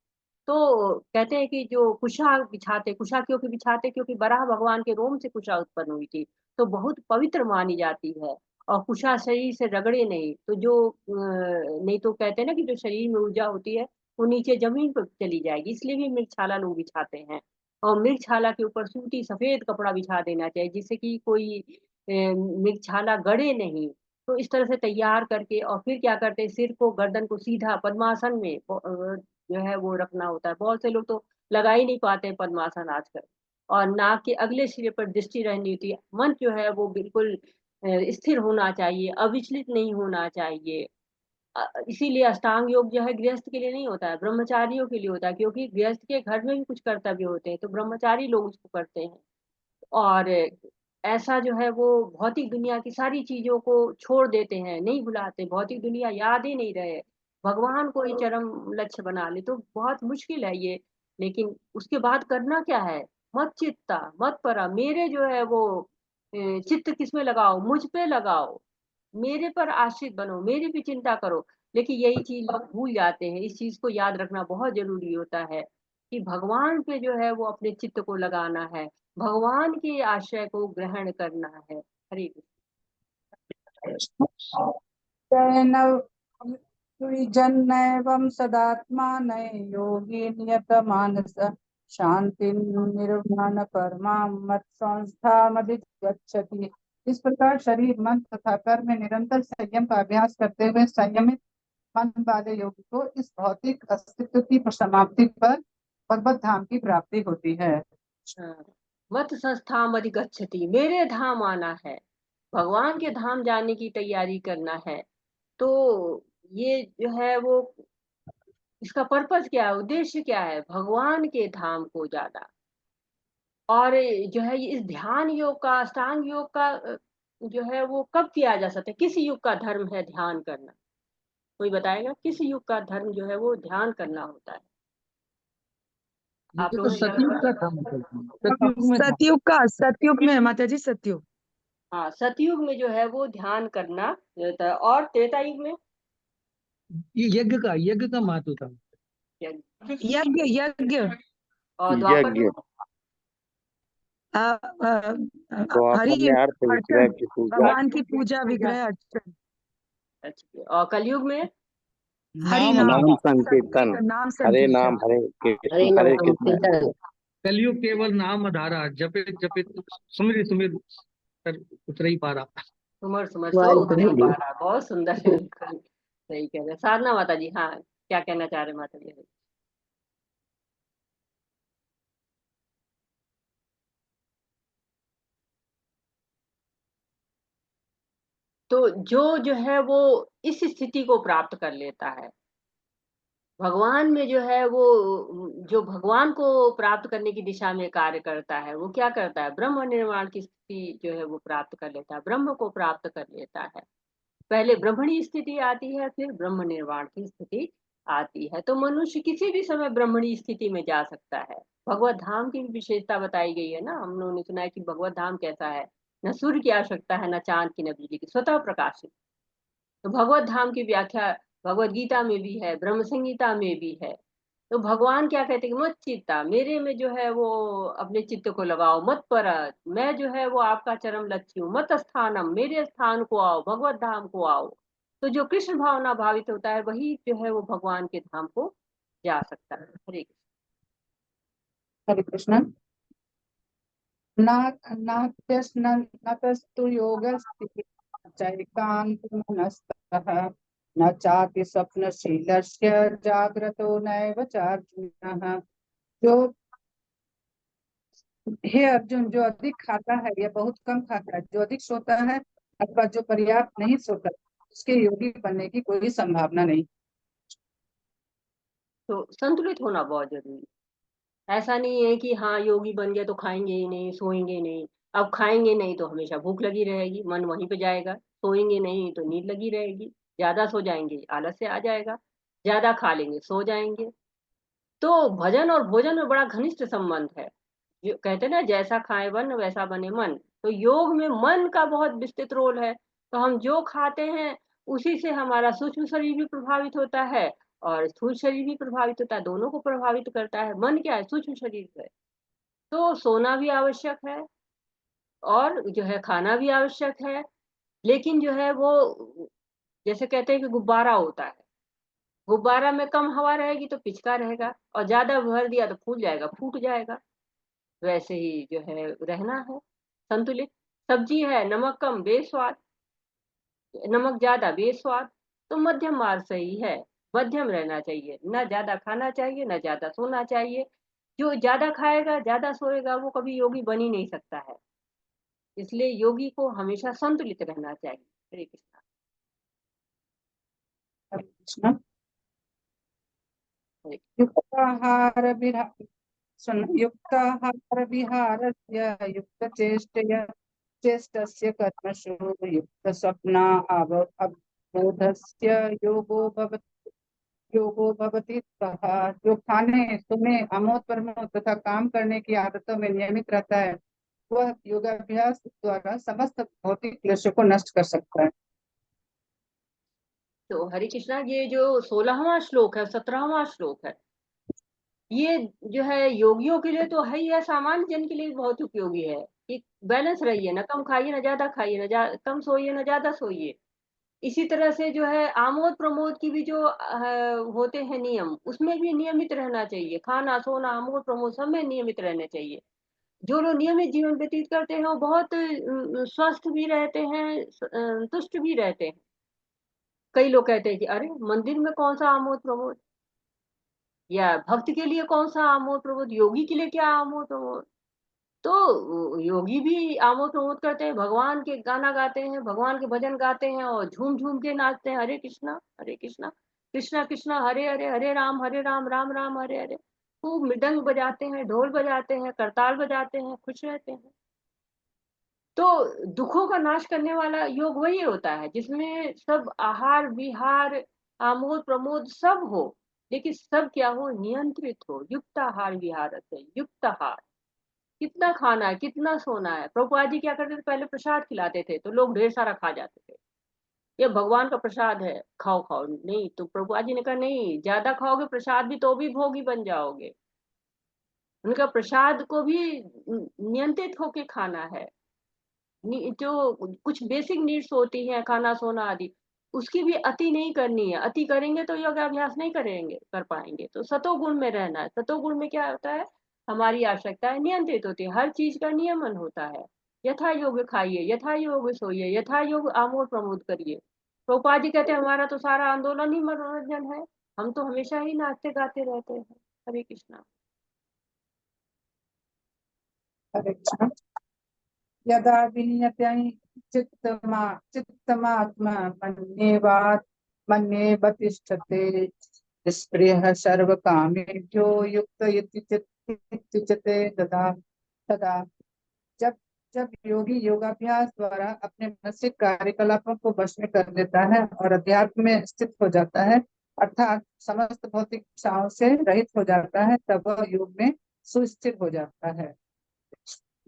तो कहते हैं कि जो कुशा बिछाते, कुशा क्योंकि बिछाते, क्योंकि बराह भगवान के रोम से कुशा उत्पन्न हुई थी, तो बहुत पवित्र मानी जाती है। और कुशा शरीर से रगड़े नहीं, तो जो नहीं तो कहते हैं ना कि जो शरीर में ऊर्जा होती है वो नीचे जमीन पर चली जाएगी, इसलिए भी मृगछाला लोग बिछाते हैं। और मृगछाला के ऊपर सूती सफेद कपड़ा बिछा देना चाहिए, जिससे कि कोई मृगछाला गड़े नहीं। तो इस तरह से तैयार करके और फिर क्या करते हैं, सिर को गर्दन को सीधा पद्मासन में जो है वो रखना होता है। बहुत से लोग तो लगा ही नहीं पाते हैं पद्मासन आजकल। और नाक के अगले सिरे पर दृष्टि रहनी होती है, मन जो है वो बिल्कुल स्थिर होना चाहिए, अविचलित नहीं होना चाहिए। इसीलिए अष्टांग योग जो है गृहस्थ के लिए नहीं होता है, ब्रह्मचारियों के लिए होता है, क्योंकि गृहस्थ के घर में भी कुछ कर्तव्य होते हैं, तो ब्रह्मचारी लोग उसको करते हैं। और ऐसा जो है वो भौतिक दुनिया की सारी चीजों को छोड़ देते हैं, नहीं भुलाते, भौतिक दुनिया याद ही नहीं रहे, भगवान को ही चरम लक्ष्य बना ले, तो बहुत मुश्किल है ये। लेकिन उसके बाद करना क्या है, मत चित्ता मत परा, मेरे जो है वो चित्त किसमें लगाओ, मुझ पे लगाओ, मेरे पर आश्रित बनो, मेरी भी चिंता करो। लेकिन यही चीज लोग भूल जाते हैं, इस चीज को याद रखना बहुत जरूरी होता है कि भगवान पे जो है वो अपने चित्त को लगाना है, भगवान के आशय को ग्रहण करना है। हरे जन्नैवं सदात्मान योगी नियतमानस शांति निर्वाण परमां मत संस्थामधिगच्छति। इस प्रकार शरीर मन तथा कर्म में निरंतर संयम का अभ्यास करते हुए संयमित मन वाले योगी को इस भौतिक अस्तित्व की समाप्ति पर भगवत धाम की प्राप्ति होती है। हाँ, मत संस्थाम अधिगच्छति, मेरे धाम आना है, भगवान के धाम जाने की तैयारी करना है। तो ये जो है वो, इसका पर्पस क्या है, उद्देश्य क्या है, भगवान के धाम को जाना। और जो है ये इस ध्यान योग का, अष्टांग योग का जो है वो कब किया जा सकता है, किस युग का धर्म है ध्यान करना, कोई बताएगा किस युग का धर्म जो है वो ध्यान करना होता है। आप ये तो लोगों ने सतयुग का था, मतलब सतयुग में था। सतयुग में है माता जी, सतयुग। हाँ, सतयुग में जो है वो ध्यान करना रहता है। और त्रेता युग में ये यज्ञ का महत्व था। यज्ञ यज्ञ और द्वापर यज्ञ युग, अ, अ, तो आप हरि अपने अर्थ विग्रह अर्चन, की पूजा। भगवान की पूजा, विग्रह अर्चन, अच्छा, और कलयुग में हरि नाम नाम नाम संकीर्तन, नाम हरे संकीर्तन। नाम हरे कृष्ण। कलयुग केवल नाम आधारा, जपित जपित सुमिर सुमिर कर उतर ही पा रहा। सुमर सुमर सो उतरे पारा, बहुत सुंदर है, बिल्कुल सही कह रहे हैं। साधना माता जी, हाँ क्या कहना चाह रहे हैं माता जी। तो जो है वो इस स्थिति को प्राप्त कर लेता है, भगवान में जो है वो, जो भगवान को प्राप्त करने की दिशा में कार्य करता है, वो क्या करता है, ब्रह्म निर्माण की स्थिति जो है वो प्राप्त कर लेता है, ब्रह्म को प्राप्त कर लेता है। पहले ब्रह्मणी स्थिति आती है, फिर ब्रह्म निर्वाण की स्थिति आती है। तो मनुष्य किसी भी समय ब्रह्मणी स्थिति में जा सकता है। भगवत धाम की भी विशेषता बताई गई है ना, हम लोगों ने सुना है कि भगवत धाम कैसा है, न सूर्य की आवश्यकता है, न चांद की, न बिजली की, स्वतः प्रकाशित। तो भगवत धाम की व्याख्या भगवत गीता में भी है, ब्रह्म संहिता में भी है। तो भगवान क्या कहते हैं कि मत चित्ता, मेरे में जो है वो अपने चित्त को लगाओ, मत पर, मैं जो है वो आपका चरम लक्ष्य हूँ, मत स्थानम, मेरे स्थान को आओ, भगवत धाम को आओ। तो जो कृष्ण भावना भावित होता है वही जो है वो भगवान के धाम को जा सकता है। हरे कृष्ण। हरे कृष्ण। नात्यस्तु योगस्ति चैकान्तमनस्तः न चाति स्वप्नशीलस्य जाग्रतो नैव चार्जुनः। जो हे अर्जुन, जो अधिक खाता है या बहुत कम खाता है, जो अधिक सोता है अथवा जो पर्याप्त नहीं सोता, उसके योगी बनने की कोई संभावना नहीं। तो संतुलित होना बहुत जरूरी है। ऐसा नहीं है कि हाँ योगी बन गया तो खाएंगे ही नहीं, सोएंगे नहीं। अब खाएंगे नहीं तो हमेशा भूख लगी रहेगी, मन वहीं पे जाएगा। सोएंगे नहीं तो नींद लगी रहेगी। ज्यादा सो जाएंगे आलस से आ जाएगा। ज्यादा खा लेंगे सो जाएंगे। तो भजन और भोजन में बड़ा घनिष्ठ संबंध है। जो कहते हैं ना, जैसा खाए वन वैसा बने मन। तो योग में मन का बहुत विस्तृत रोल है। तो हम जो खाते हैं उसी से हमारा सूक्ष्म शरीर भी प्रभावित होता है और स्थूल शरीर भी प्रभावित होता है। दोनों को प्रभावित करता है। मन क्या है? सूक्ष्म शरीर है। तो सोना भी आवश्यक है और जो है खाना भी आवश्यक है। लेकिन जो है वो, जैसे कहते हैं कि गुब्बारा होता है। गुब्बारा में कम हवा रहेगी तो पिचका रहेगा, और ज्यादा भर दिया तो फूल जाएगा, फूट जाएगा। वैसे ही जो है रहना है संतुलित। सब्जी है, नमक कम बेस्वाद, नमक ज्यादा बेस्वाद। तो मध्यम मार्ग सही है। मध्यम रहना चाहिए, ना ज्यादा खाना चाहिए ना ज्यादा सोना चाहिए। जो ज्यादा खाएगा ज्यादा सोएगा वो कभी योगी बन ही नहीं सकता है। इसलिए योगी को हमेशा संतुलित रहना चाहिए। हरे कृष्णा। हरे कृष्ण। हरे युक्ताहार युक्ताहार विहारस्य युक्तचेष्टया चेष्टस्य कर्मसु युक्तस्वप्ना अवबोधस्य योगो भवति सः। जो खाने सोने आमोद प्रमोद तथा काम करने की आदतों में नियमित रहता है, वह योगाभ्यास द्वारा समस्त भौतिक क्लेशों को नष्ट कर सकता है। तो हरे कृष्णा, ये जो 16वां श्लोक है, 17वां श्लोक है, ये जो है योगियों के लिए तो है ही है, सामान्य जन के लिए भी बहुत उपयोगी है कि बैलेंस रहिए, ना कम खाइए ना ज्यादा खाइए, ना कम सोइए ना ज्यादा सोइए। इसी तरह से जो है आमोद प्रमोद की भी जो होते हैं नियम, उसमें भी नियमित रहना चाहिए। खाना सोना आमोद प्रमोद सब में नियमित रहने चाहिए। जो लोग नियमित जीवन व्यतीत करते हैं वो बहुत स्वस्थ भी रहते हैं, तुष्ट भी रहते हैं। कई लोग कहते हैं कि अरे मंदिर में कौन सा आमोद प्रमोद, या भक्त के लिए कौन सा आमोद प्रमोद, योगी के लिए क्या आमोद प्रमोद। तो योगी भी आमोद प्रमोद करते हैं, भगवान के गाना गाते हैं, भगवान के भजन गाते हैं और झूम झूम के नाचते हैं। हरे कृष्णा कृष्णा कृष्णा हरे हरे, हरे राम राम राम हरे हरे। खूब मृदंग बजाते हैं, ढोल बजाते हैं, करताल बजाते हैं, खुश रहते हैं। तो दुखों का नाश करने वाला योग वही होता है जिसमें सब आहार विहार आमोद प्रमोद सब हो। लेकिन सब क्या हो? नियंत्रित हो। युक्त आहार विहार से युक्त आहार। कितना खाना है, कितना सोना है। प्रभुपाद जी क्या करते थे? पहले प्रसाद खिलाते थे तो लोग ढेर सारा खा जाते थे। ये भगवान का प्रसाद है, खाओ खाओ। नहीं, तो प्रभुपाद जी ने कहा नहीं, ज्यादा खाओगे प्रसाद भी तो भी भोगी बन जाओगे। उनका प्रसाद को भी नियंत्रित होके खाना है। जो कुछ बेसिक नीड्स होती हैं, खाना सोना आदि, उसकी भी अति नहीं करनी है। अति करेंगे तो योगाभ्यास नहीं करेंगे, कर पाएंगे। तो सतोगुण में रहना है। सतोगुण में क्या होता है? हमारी आवश्यकताएं नियंत्रित होती है, हर चीज का नियमन होता है। यथा योग खाइए, यथा योग सोइए, यथा योग आमोद प्रमोद करिए। प्रभुपाद जी कहते हैं हमारा तो सारा आंदोलन ही मनोरंजन है। हम तो हमेशा ही नाचते गाते रहते हैं। हरे कृष्णा। हरे कृष्ण। यदा विनियते चित्तमात्मा मन्येव तिष्ठते निष्क्रियः सर्वकामेभ्यो युक्त इत्युच्यते तदा तदा। जब जब योगी योगाभ्यास द्वारा अपने मानसिक कार्यकलापों को वश में कर लेता है और अध्यात्म में स्थित हो जाता है, अर्थात समस्त भौतिक इच्छाओं से रहित हो जाता है, तब वह योग में सुस्थिर हो जाता है।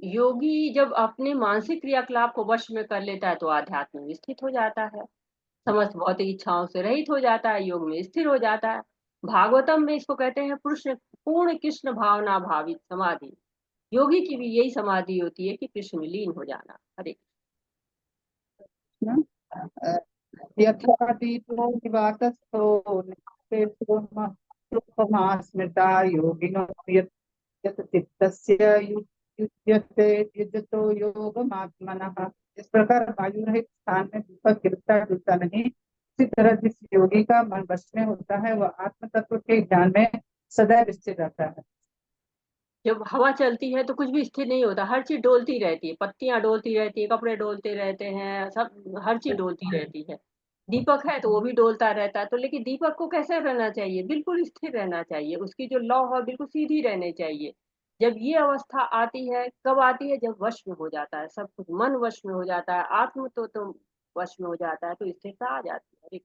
योगी जब अपने मानसिक क्रियाकलाप को वश में कर लेता है तो आध्यात्म में स्थित हो जाता है। समस्त भौतिक इच्छाओं से रहित हो जाता है, योग में स्थिर हो जाता है। भागवतम में इसको कहते हैं पुरुष पूर्ण कृष्ण भावना भावित समाधि। योगी की भी यही समाधि होती है कि कृष्ण में लीन हो जाना। हरे यथा दीपो निवातस्थो नित्यमा स्मृता योगिनो यत् चित्तस्य युज्यते युजतो योगमात्मनः। इस प्रकार वायु रहित स्थान में दीपक गिरता डूबता नहीं। इसी तरह जिस योगी का मन वश में होता है वह आत्म तत्व के ज्ञान में सदैव स्थिर रहता है। जब हवा चलती है तो कुछ भी स्थिर नहीं होता, हर चीज डोलती रहती है, पत्तियां डोलती रहती है, कपड़े डोलते रहते हैं, सब हर चीज डोलती रहती है। दीपक है तो वो भी डोलता रहता है, तो लेकिन दीपक को कैसे रहना चाहिए? बिल्कुल स्थिर रहना चाहिए, उसकी जो लौ है बिल्कुल सीधी रहनी चाहिए। जब ये अवस्था आती है, कब आती है? जब वश में हो जाता है सब कुछ, मन वश में हो जाता है, आत्म तो वश में हो जाता है, तो स्थिरता आ जाती है।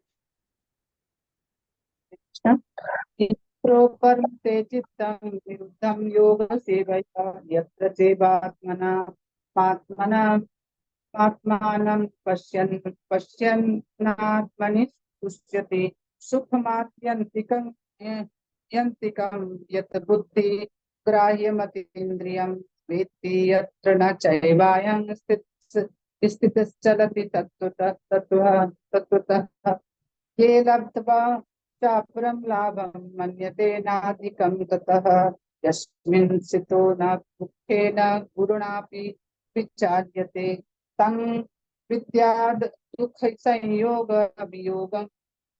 प्रोपरमते चित्तं विरुद्धं योग सेवया यत्र चैवात्मना आत्मानं पश्यन्नात्मनि तुष्यति सुखमात्यन्तिकं यन्तिकं यत् बुद्धि ग्राह्यमतीन्द्रियं वेत्ति यत्र न चैवायं स्थितश्चलति तत्त्वतः ये लब्ध्वा चापरं लाभं मन्यते नाधिकं ततः यस्मिन् स्थितो न दुःखेन गुरुणापि विचार्यते तं विद्याद् दुःख संयोग वियोगं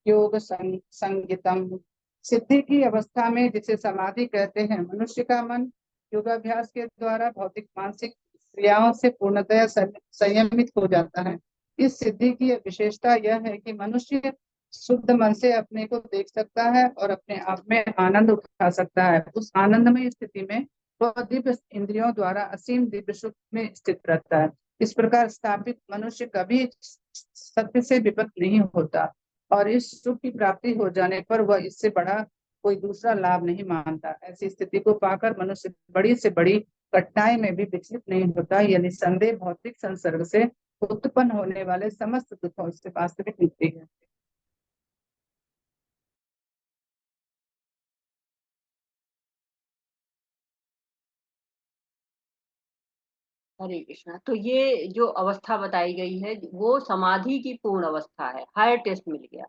योग संगितम। सिद्धि की अवस्था में जिसे समाधि कहते हैं, मनुष्य का मन योगाभ्यास के द्वारा भौतिक मानसिक क्रियाओं से पूर्णतया संयमित हो जाता है। इस सिद्धि की विशेषता यह है कि मनुष्य शुद्ध मन से अपने को देख सकता है और अपने आप में आनंद उठा सकता है। उस आनंदमय स्थिति में वह दिव्य इंद्रियों द्वारा असीम दिव्य सुख में स्थित रहता है। इस प्रकार स्थापित मनुष्य कभी सत्य से विपत नहीं होता और इस सुख की प्राप्ति हो जाने पर वह इससे बड़ा कोई दूसरा लाभ नहीं मानता। ऐसी स्थिति को पाकर मनुष्य बड़ी से बड़ी कठिनाई में भी विचलित नहीं होता। यह निस्संदेह भौतिक संसर्ग से उत्पन्न होने वाले समस्त दुखों से वास्तविक मुक्ति है। हरे कृष्णा। तो ये जो अवस्था बताई गई है वो समाधि की पूर्ण अवस्था है, हायर टेस्ट मिल गया।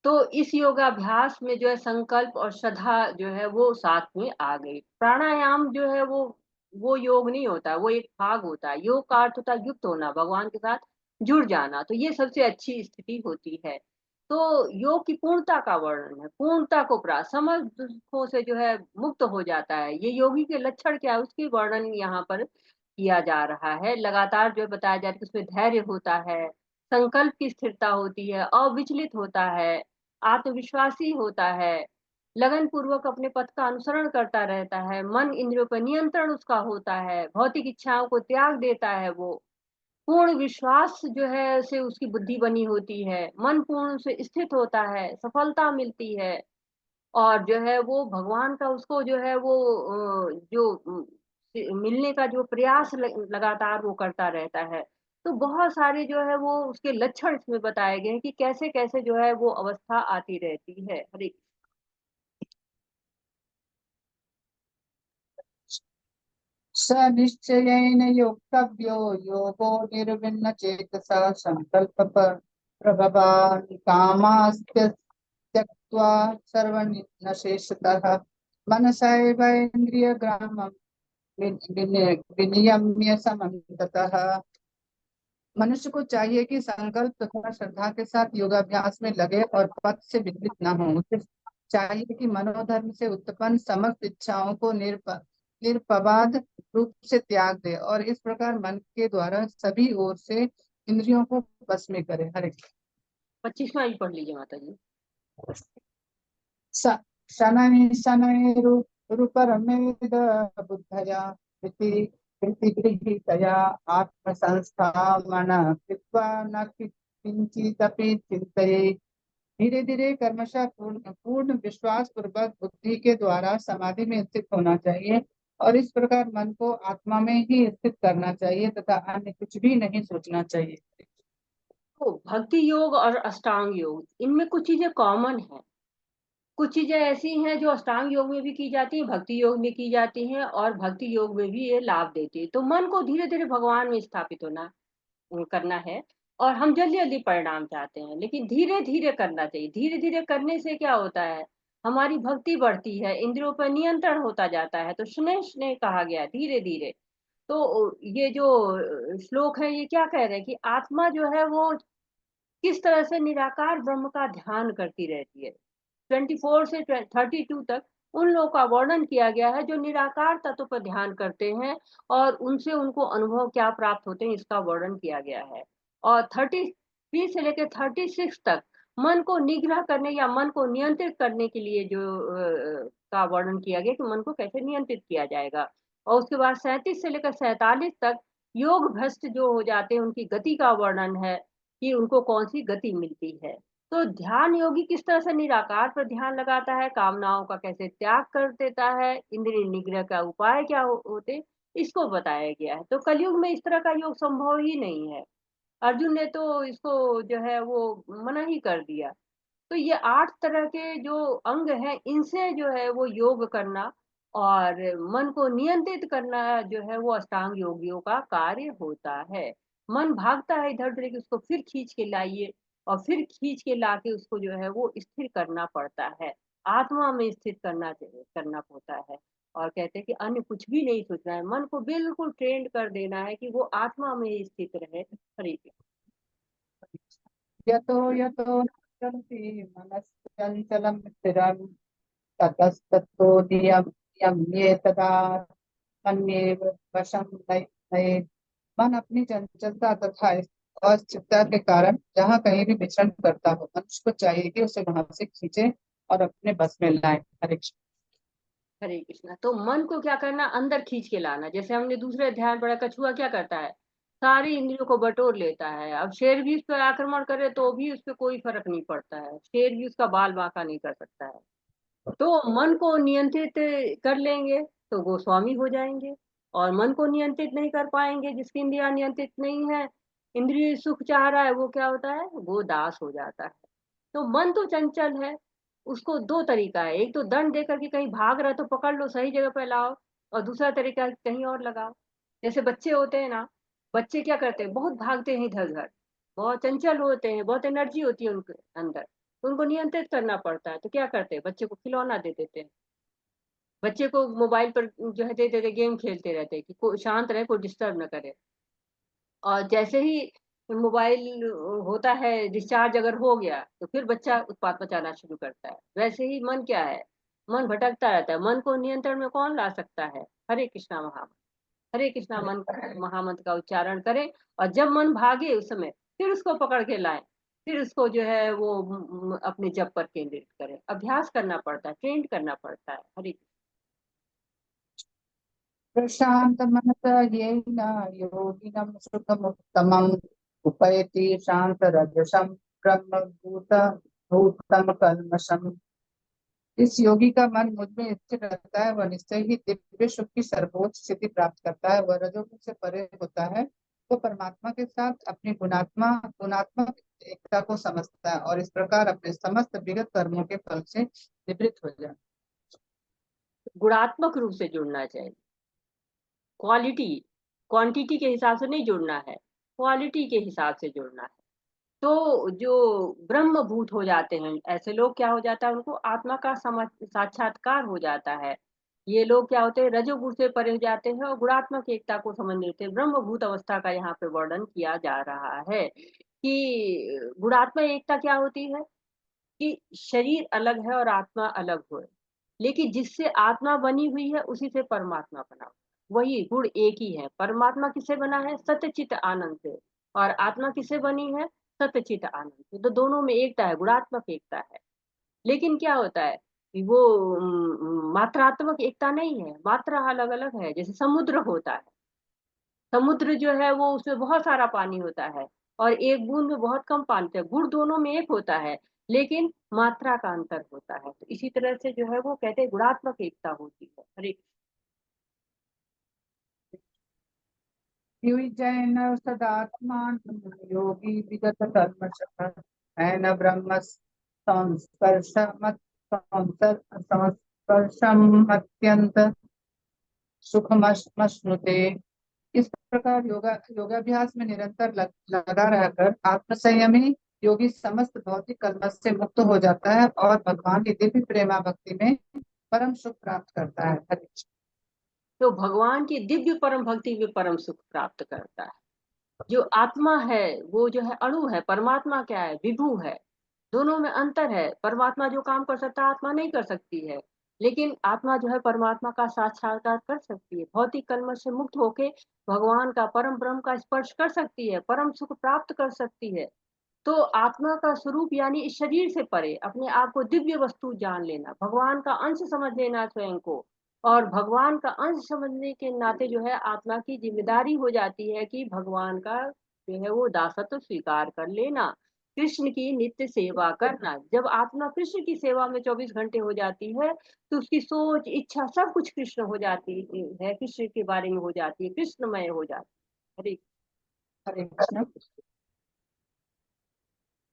तो इस योगाभ्यास में जो है संकल्प और श्रद्धा जो है वो साथ में आ गई। प्राणायाम जो है वो योग नहीं होता, वो एक भाग होता है। योग का अर्थ होता है युक्त होना, भगवान के साथ जुड़ जाना, तो ये सबसे अच्छी स्थिति होती है। तो योग की पूर्णता का वर्णन है, पूर्णता को प्राप्त, समस्त दुखों से जो है मुक्त हो जाता है। ये योगी के लक्षण क्या है उसकी वर्णन यहाँ पर किया जा रहा है। लगातार जो बताया जा रहा है कि उसमें धैर्य होता है, संकल्प की स्थिरता होती है, अविचलित होता है, आत्मविश्वासी होता है, लगन पूर्वक अपने पथ का अनुसरण करता रहता है, मन इंद्रियों पर नियंत्रण उसका होता है, भौतिक इच्छाओं को त्याग देता है, वो पूर्ण विश्वास जो है से उसकी बुद्धि बनी होती है, मन पूर्ण से स्थित होता है, सफलता मिलती है, और जो है वो भगवान का उसको जो है वो मिलने का जो प्रयास लगातार वो करता रहता है। तो बहुत सारे जो है वो उसके लक्षण इसमें बताए गए हैं कि कैसे कैसे जो है वो अवस्था आती रहती है। हरे स निश्चयेन योक्तव्यो योगो निर्विण्ण चेतसा संकल्प प्रभवान् कामास्त्य त्यक्त्वा सर्वनिशेषतः मनसैवेन्द्रियग्रामं विनियम्य समन्ततः। मनुष्य को चाहिए कि संकल्प तथा श्रद्धा के साथ योगाभ्यास में लगे और पथ से विचलित न हो। उसे चाहिए कि मनोधर्म से उत्पन्न समस्त इच्छाओं को निरपवाद रूप से त्याग दे और इस प्रकार मन के द्वारा सभी ओर से इंद्रियों को बस में करे। हरे 25वां भी पढ़ लीजिए माता जी। शनै शनै रूपरमेद बुद्धया गृहीतया आत्मसंस्था मन कृत्वा न किंचिदपि चिंतये। धीरे धीरे कर्मशः पूर्ण विश्वास पूर्वक बुद्धि के द्वारा समाधि में स्थित होना चाहिए और इस प्रकार मन को आत्मा में ही स्थित करना चाहिए तथा अन्य कुछ भी नहीं सोचना चाहिए। तो भक्ति योग और अष्टांग योग, इनमें कुछ चीजें कॉमन है, कुछ चीजें ऐसी हैं जो अष्टांग योग में भी की जाती है, भक्ति योग में की जाती हैं, और भक्ति योग में भी ये लाभ देती है। तो मन को धीरे धीरे भगवान में स्थापित होना करना है, और हम जल्दी जल्दी परिणाम चाहते हैं, लेकिन धीरे धीरे करना चाहिए। धीरे धीरे करने से क्या होता है, हमारी भक्ति बढ़ती है, इंद्रियों पर नियंत्रण होता जाता है। तो स्नेह स्नेह कहा गया, धीरे धीरे। तो ये जो श्लोक है ये क्या कह रहे हैं कि आत्मा जो है वो किस तरह से निराकार ब्रह्म का ध्यान करती रहती है। 24 से 32 तक उन लोगों का वर्णन किया गया है जो निराकार तत्व पर ध्यान करते हैं और उनसे उनको अनुभव क्या प्राप्त होते हैं इसका वर्णन किया गया है। और 33 से लेकर 36 तक मन को निग्रह करने या मन को नियंत्रित करने के लिए जो का वर्णन किया गया कि मन को कैसे नियंत्रित किया जाएगा। और उसके बाद 37 से लेकर 47 तक योग भ्रष्ट जो हो जाते हैं उनकी गति का वर्णन है कि उनको कौन सी गति मिलती है। तो ध्यान योगी किस तरह से निराकार पर ध्यान लगाता है, कामनाओं का कैसे त्याग कर देता है, इंद्रिय निग्रह का उपाय क्या होते, इसको बताया गया है। तो कलयुग में इस तरह का योग संभव ही नहीं है। अर्जुन ने तो इसको जो है वो मना ही कर दिया। तो ये 8 तरह के जो अंग हैं, इनसे जो है वो योग करना और मन को नियंत्रित करना जो है वो अष्टांग योगियों का कार्य होता है। मन भागता है इधर-उधर लेकिन उसको फिर खींच के लाइए और फिर खींच के लाके उसको जो है वो स्थिर करना पड़ता है। आत्मा में स्थित करना होता है और कहते हैं कि अन्य कुछ भी नहीं सोचना है। मन को बिल्कुल ट्रेन्ड कर देना है कि वो आत्मा में ही स्थित रहे। हरि यतो यतो नियंति मनश्चञ्चलं स्थिरं ततस्ततो नियम्येतदा मन्येव वशं नयेत्। मन अपनी चंचलता तथा अस्थिरता के कारण जहाँ कहीं भी विचरण करता हो, मनुष्य को चाहिए कि उसे वहां से खींचे और अपने बस में लाए। हरे कृष्ण। हरे कृष्णा। तो मन को क्या करना, अंदर खींच के लाना। जैसे हमने दूसरे अध्याय में पढ़ा, कछुआ क्या करता है, सारी इंद्रियों को बटोर लेता है। अब शेर भी उस पर आक्रमण करे तो भी उस पर कोई फर्क नहीं पड़ता है, शेर भी उसका बाल बांका नहीं कर सकता है। तो मन को नियंत्रित कर लेंगे तो गोस्वामी हो जाएंगे, और मन को नियंत्रित नहीं कर पाएंगे, जिसकी इंद्रिया नियंत्रित नहीं है, इंद्रिय सुख चाह रहा है, वो क्या होता है, वो दास हो जाता है। तो मन तो चंचल है, उसको दो तरीका है, एक तो दंड देकर के कहीं भाग रहा है तो पकड़ लो, सही जगह पे लाओ, और दूसरा तरीका है कि कहीं और लगाओ। जैसे बच्चे होते हैं ना, बच्चे क्या करते हैं, बहुत भागते हैं इधर उधर, बहुत चंचल होते हैं, बहुत एनर्जी होती है उनके अंदर, तो उनको नियंत्रित करना पड़ता है। तो क्या करते हैं, बच्चे को खिलौना दे देते हैं, बच्चे को मोबाइल पर जो है दे देते, गेम खेलते रहते हैं कि कोई शांत रहे, कोई डिस्टर्ब न करे। और जैसे ही मोबाइल होता है डिस्चार्ज अगर हो गया तो फिर बच्चा उत्पात मचाना शुरू करता है। वैसे ही मन क्या है, मन भटकता रहता है, मन को नियंत्रण में कौन ला सकता है, हरे कृष्णा महामंत्र। हरे कृष्णा मन महामंत्र का उच्चारण करें, और जब मन भागे उस समय फिर उसको पकड़ के लाएं, फिर उसको जो है वो अपने जप पर केंद्रित करें। अभ्यास करना पड़ता है, ट्रेंड करना पड़ता है। हरे कृष्ण। प्रशांत मनस येन योगिनं सुखमुत्तमम् उपैति शांत रजसं ब्रह्म भूतम कल्मषम्। इस योगी का मन मुझ में स्थिर रहता है, वह निश्चय ही दिव्य सुख की सर्वोच्च स्थिति प्राप्त करता है, वह रजोगुण से परे होता है, तो परमात्मा के साथ अपनी गुणात्मक एकता को समझता है और इस प्रकार अपने समस्त विगत कर्मों के फल से निवृत्त हो जाता है। गुणात्मक रूप से जुड़ना चाहिए, क्वालिटी क्वांटिटी के हिसाब से नहीं जुड़ना है, क्वालिटी के हिसाब से जुड़ना है। तो जो ब्रह्म भूत हो जाते हैं ऐसे लोग, क्या हो जाता है, उनको आत्मा का साक्षात्कार हो जाता है। ये लोग क्या होते हैं, रजोगुण से परे हो जाते हैं और गुणात्मक एकता को समझ लेते हैं। ब्रह्म भूत अवस्था का यहाँ पे वर्णन किया जा रहा है कि गुणात्मक एकता क्या होती है, कि शरीर अलग है और आत्मा अलग हो, लेकिन जिससे आत्मा बनी हुई है उसी से परमात्मा बना हुआ, वही गुण एक ही है। परमात्मा किससे बना है, सत्यचित आनंद से, और आत्मा किससे बनी है, सत्यचित आनंद से। तो दोनों में एकता है, गुणात्मक एकता है। लेकिन क्या होता है कि वो मात्रात्मक एकता नहीं है, मात्रा अलग अलग है। जैसे समुद्र होता है, समुद्र जो है वो उसमें बहुत सारा पानी होता है और एक बूंद में बहुत कम पानी होता है, गुण दोनों में एक होता है लेकिन मात्रा का अंतर होता है। तो इसी तरह से जो है वो कहते हैं गुणात्मक एकता होती है। हरे युजैन सदात्मान योगी विगत कर्मशः न ब्रह्म संस्पर्शम अत्यंत सुखमश्नुते। इस प्रकार योगाभ्यास में निरंतर लगा रहकर आत्मसंयमी योगी समस्त भौतिक कर्म से मुक्त हो जाता है और भगवान की दिव्य प्रेमा भक्ति में परम सुख प्राप्त करता है। तो भगवान की दिव्य परम भक्ति में परम सुख प्राप्त करता है। जो आत्मा है वो जो है अणु है, परमात्मा क्या है, विभु है। दोनों में अंतर है। परमात्मा जो काम कर सकता है आत्मा नहीं कर सकती है, लेकिन आत्मा जो है परमात्मा का साक्षात्कार कर सकती है। भौतिक कलमश से मुक्त होके भगवान का, परम ब्रह्म का स्पर्श कर सकती है, परम सुख प्राप्त कर सकती है। तो आत्मा का स्वरूप यानी इस शरीर से परे अपने आप को दिव्य वस्तु जान लेना, भगवान का अंश समझ लेना स्वयं को। और भगवान का अंश समझने के नाते जो है आत्मा की जिम्मेदारी हो जाती है कि भगवान का जो है वो दासत्व स्वीकार कर लेना, कृष्ण की नित्य सेवा करना। जब आत्मा कृष्ण की सेवा में 24 घंटे हो जाती है तो उसकी सोच, इच्छा सब कुछ कृष्ण हो जाती है, कृष्ण के बारे में हो जाती है, कृष्णमय हो जाती है। हरे कृष्ण।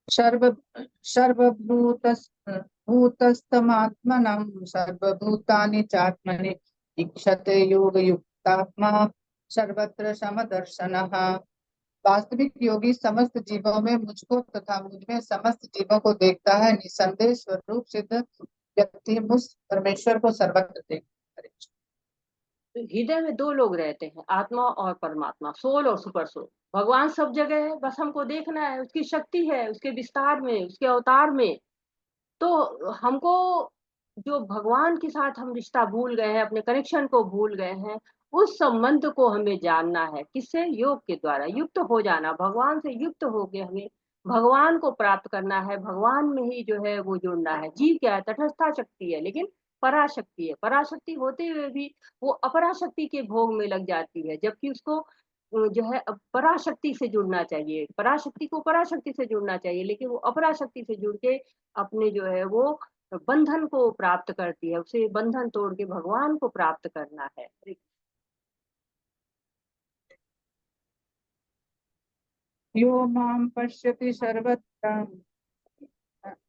सर्व सर्वभूतस्थमात्मनं सर्वभूतानि चात्मनि ईक्षते योगयुक्तात्मा सर्वत्र समदर्शनः। वास्तविक योगी समस्त जीवों में मुझको तथा मुझ में समस्त जीवों को देखता है। निसंदेह स्वरूप सिद्ध व्यक्ति मुझ परमेश्वर को सर्वत्र देखता है। तो हृदय में दो लोग रहते हैं, आत्मा और परमात्मा, सोल और सुपर सोल। भगवान सब जगह है, बस हमको देखना है, उसकी शक्ति है उसके विस्तार में, उसके अवतार में। तो हमको जो भगवान के साथ हम रिश्ता भूल गए हैं, अपने कनेक्शन को भूल गए हैं, उस संबंध को हमें जानना है। किससे? योग के द्वारा युक्त हो जाना, भगवान से युक्त होके हमें भगवान को प्राप्त करना है। भगवान में ही जो है वो जुड़ना है। जीव क्या है? तटस्था शक्ति है, लेकिन पराशक्ति है। पराशक्ति होते हुए भी वो अपराशक्ति के भोग में लग जाती है, जबकि उसको जो है पराशक्ति से जुड़ना चाहिए, पराशक्ति को पराशक्ति से जुड़ना चाहिए, लेकिन वो अपराशक्ति से जुड़ के अपने जो है वो बंधन को प्राप्त करती है। उसे बंधन तोड़ के भगवान को प्राप्त करना है। यो मां पश्यति सर्वत्र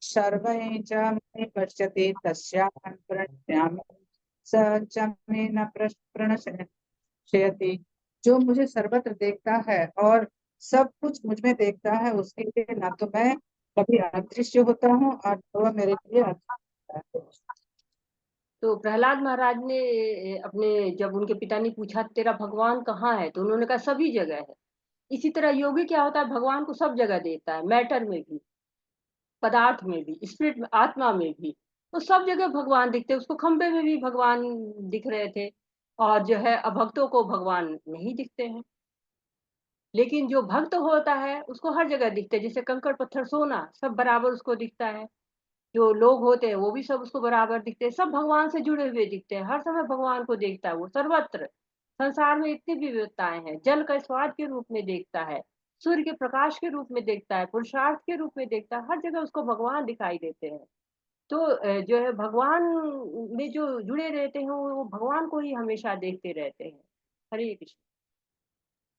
सर्वं च मे पश्यति तस्याहं प्रणश्यामि स च मे न प्रणश्यति। जो मुझे सर्वत्र देखता है और सब कुछ मुझ में देखता है, उसके लिए ना तो मैं कभी अदृश्य होता हूँ और वह मेरे लिए अदृश्य होता है। तो प्रहलाद महाराज ने अपने, जब उनके पिता ने पूछा तेरा भगवान कहाँ है, तो उन्होंने कहा सभी जगह है। इसी तरह योगी क्या होता है, भगवान को सब जगह देखता है, मैटर में भी, पदार्थ में भी, स्पिरिट में, आत्मा में भी। तो सब जगह भगवान दिखते। उसको खंबे में भी भगवान दिख रहे थे, और जो है अभक्तों को भगवान नहीं दिखते हैं। लेकिन जो भक्त होता है उसको हर जगह दिखते हैं, जैसे कंकड़ पत्थर सोना सब बराबर उसको दिखता है। जो लोग होते हैं वो भी सब उसको बराबर दिखते हैं, सब भगवान से जुड़े हुए दिखते हैं, हर समय भगवान को देखता है वो सर्वत्र। संसार में इतनी विविधताएं हैं, जल का स्वाद के रूप में देखता है, सूर्य के प्रकाश के रूप में देखता है, पुरुषार्थ के रूप में देखता है, हर जगह उसको भगवान दिखाई देते हैं। तो जो है भगवान में जो जुड़े रहते हैं वो भगवान को ही हमेशा देखते रहते हैं। हरे कृष्ण।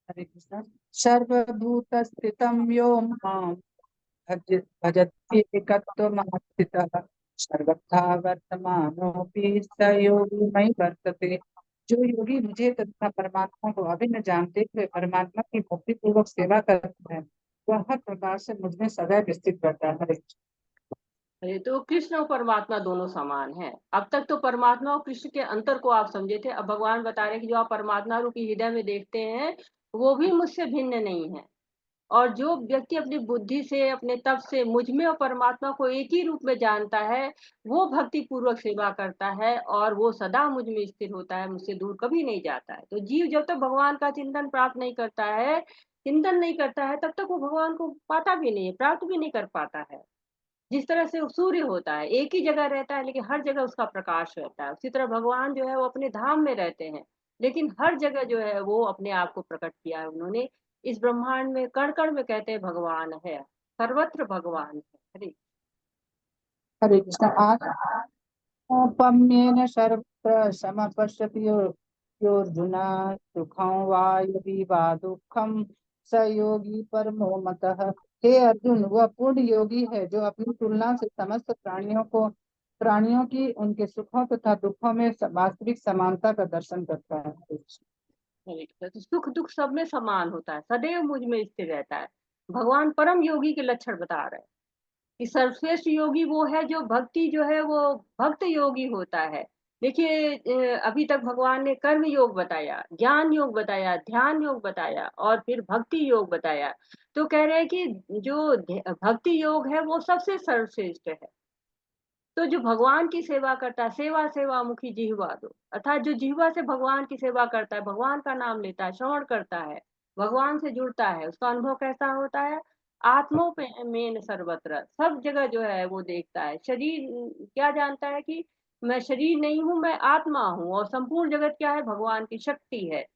हरे कृष्ण। सर्वभूत स्थितं यो मां भजति एकत्वमास्थितः सर्वथा वर्तमानोऽपि स योगी मयि वर्तते। जो योगी मुझे तथा परमात्मा को अभिन्न जानते हुए परमात्मा की भक्ति पूर्वक सेवा करता है, वह हर प्रकार से मुझ में सदैव स्थित रहता है। अरे तो कृष्ण और परमात्मा दोनों समान हैं। अब तक तो परमात्मा और कृष्ण के अंतर को आप समझे थे, अब भगवान बता रहे हैं कि जो आप परमात्मा रूपी हृदय में देखते हैं वो भी मुझसे भिन्न नहीं है। और जो व्यक्ति अपनी बुद्धि से, अपने तप से मुझ में और परमात्मा को एक ही रूप में जानता है, वो भक्ति पूर्वक सेवा करता है और वो सदा मुझ में स्थिर होता है, मुझसे दूर कभी नहीं जाता है। तो जीव जब तक भगवान का चिंतन प्राप्त नहीं करता है, चिंतन नहीं करता है, तब तक वो भगवान को पाता भी नहीं है, प्राप्त भी नहीं कर पाता है। जिस तरह से सूर्य होता है, एक ही जगह रहता है लेकिन हर जगह उसका प्रकाश रहता है, उसी तरह भगवान जो है वो अपने धाम में रहते हैं, लेकिन हर जगह जो है वो अपने आप को प्रकट किया है उन्होंने। इस ब्रह्मांड में कण कण में कहते हैं भगवान है, सर्वत्र भगवान है। हरे हरे कृष्ण। पम्येन सर्वत्र समपश्यति योऽर्जुन सुखं वा यदि वा दुःखं स योगी परमो मतः। हे अर्जुन, वह पूर्ण योगी है जो अपनी तुलना से समस्त प्राणियों की उनके सुखों तथा दुखों में वास्तविक समानता का दर्शन करता है। हरे कृष्ण। तो सुख दुख सब में समान होता है, सदैव मुझ में स्थिर रहता है। भगवान परम योगी के लक्षण बता रहे हैं कि सर्वश्रेष्ठ योगी वो है जो भक्ति जो है वो भक्त योगी होता है, देखिए अभी तक भगवान ने कर्म योग बताया, ज्ञान योग बताया, ध्यान योग बताया और फिर भक्ति योग बताया। तो कह रहे हैं कि जो भक्ति योग है वो सबसे सर्वश्रेष्ठ है। तो जो भगवान की सेवा करता है, सेवा सेवामुखी जिह्वा दो, अर्थात जो जिह्वा से भगवान की सेवा करता है, भगवान का नाम लेता है, श्रवण करता है, भगवान से जुड़ता है, उसका अनुभव कैसा होता है? आत्मो पे मेन सर्वत्र, सब जगह जो है वो देखता है। शरीर क्या जानता है कि मैं शरीर नहीं हूँ, मैं आत्मा हूँ और संपूर्ण जगत क्या है? भगवान की शक्ति है।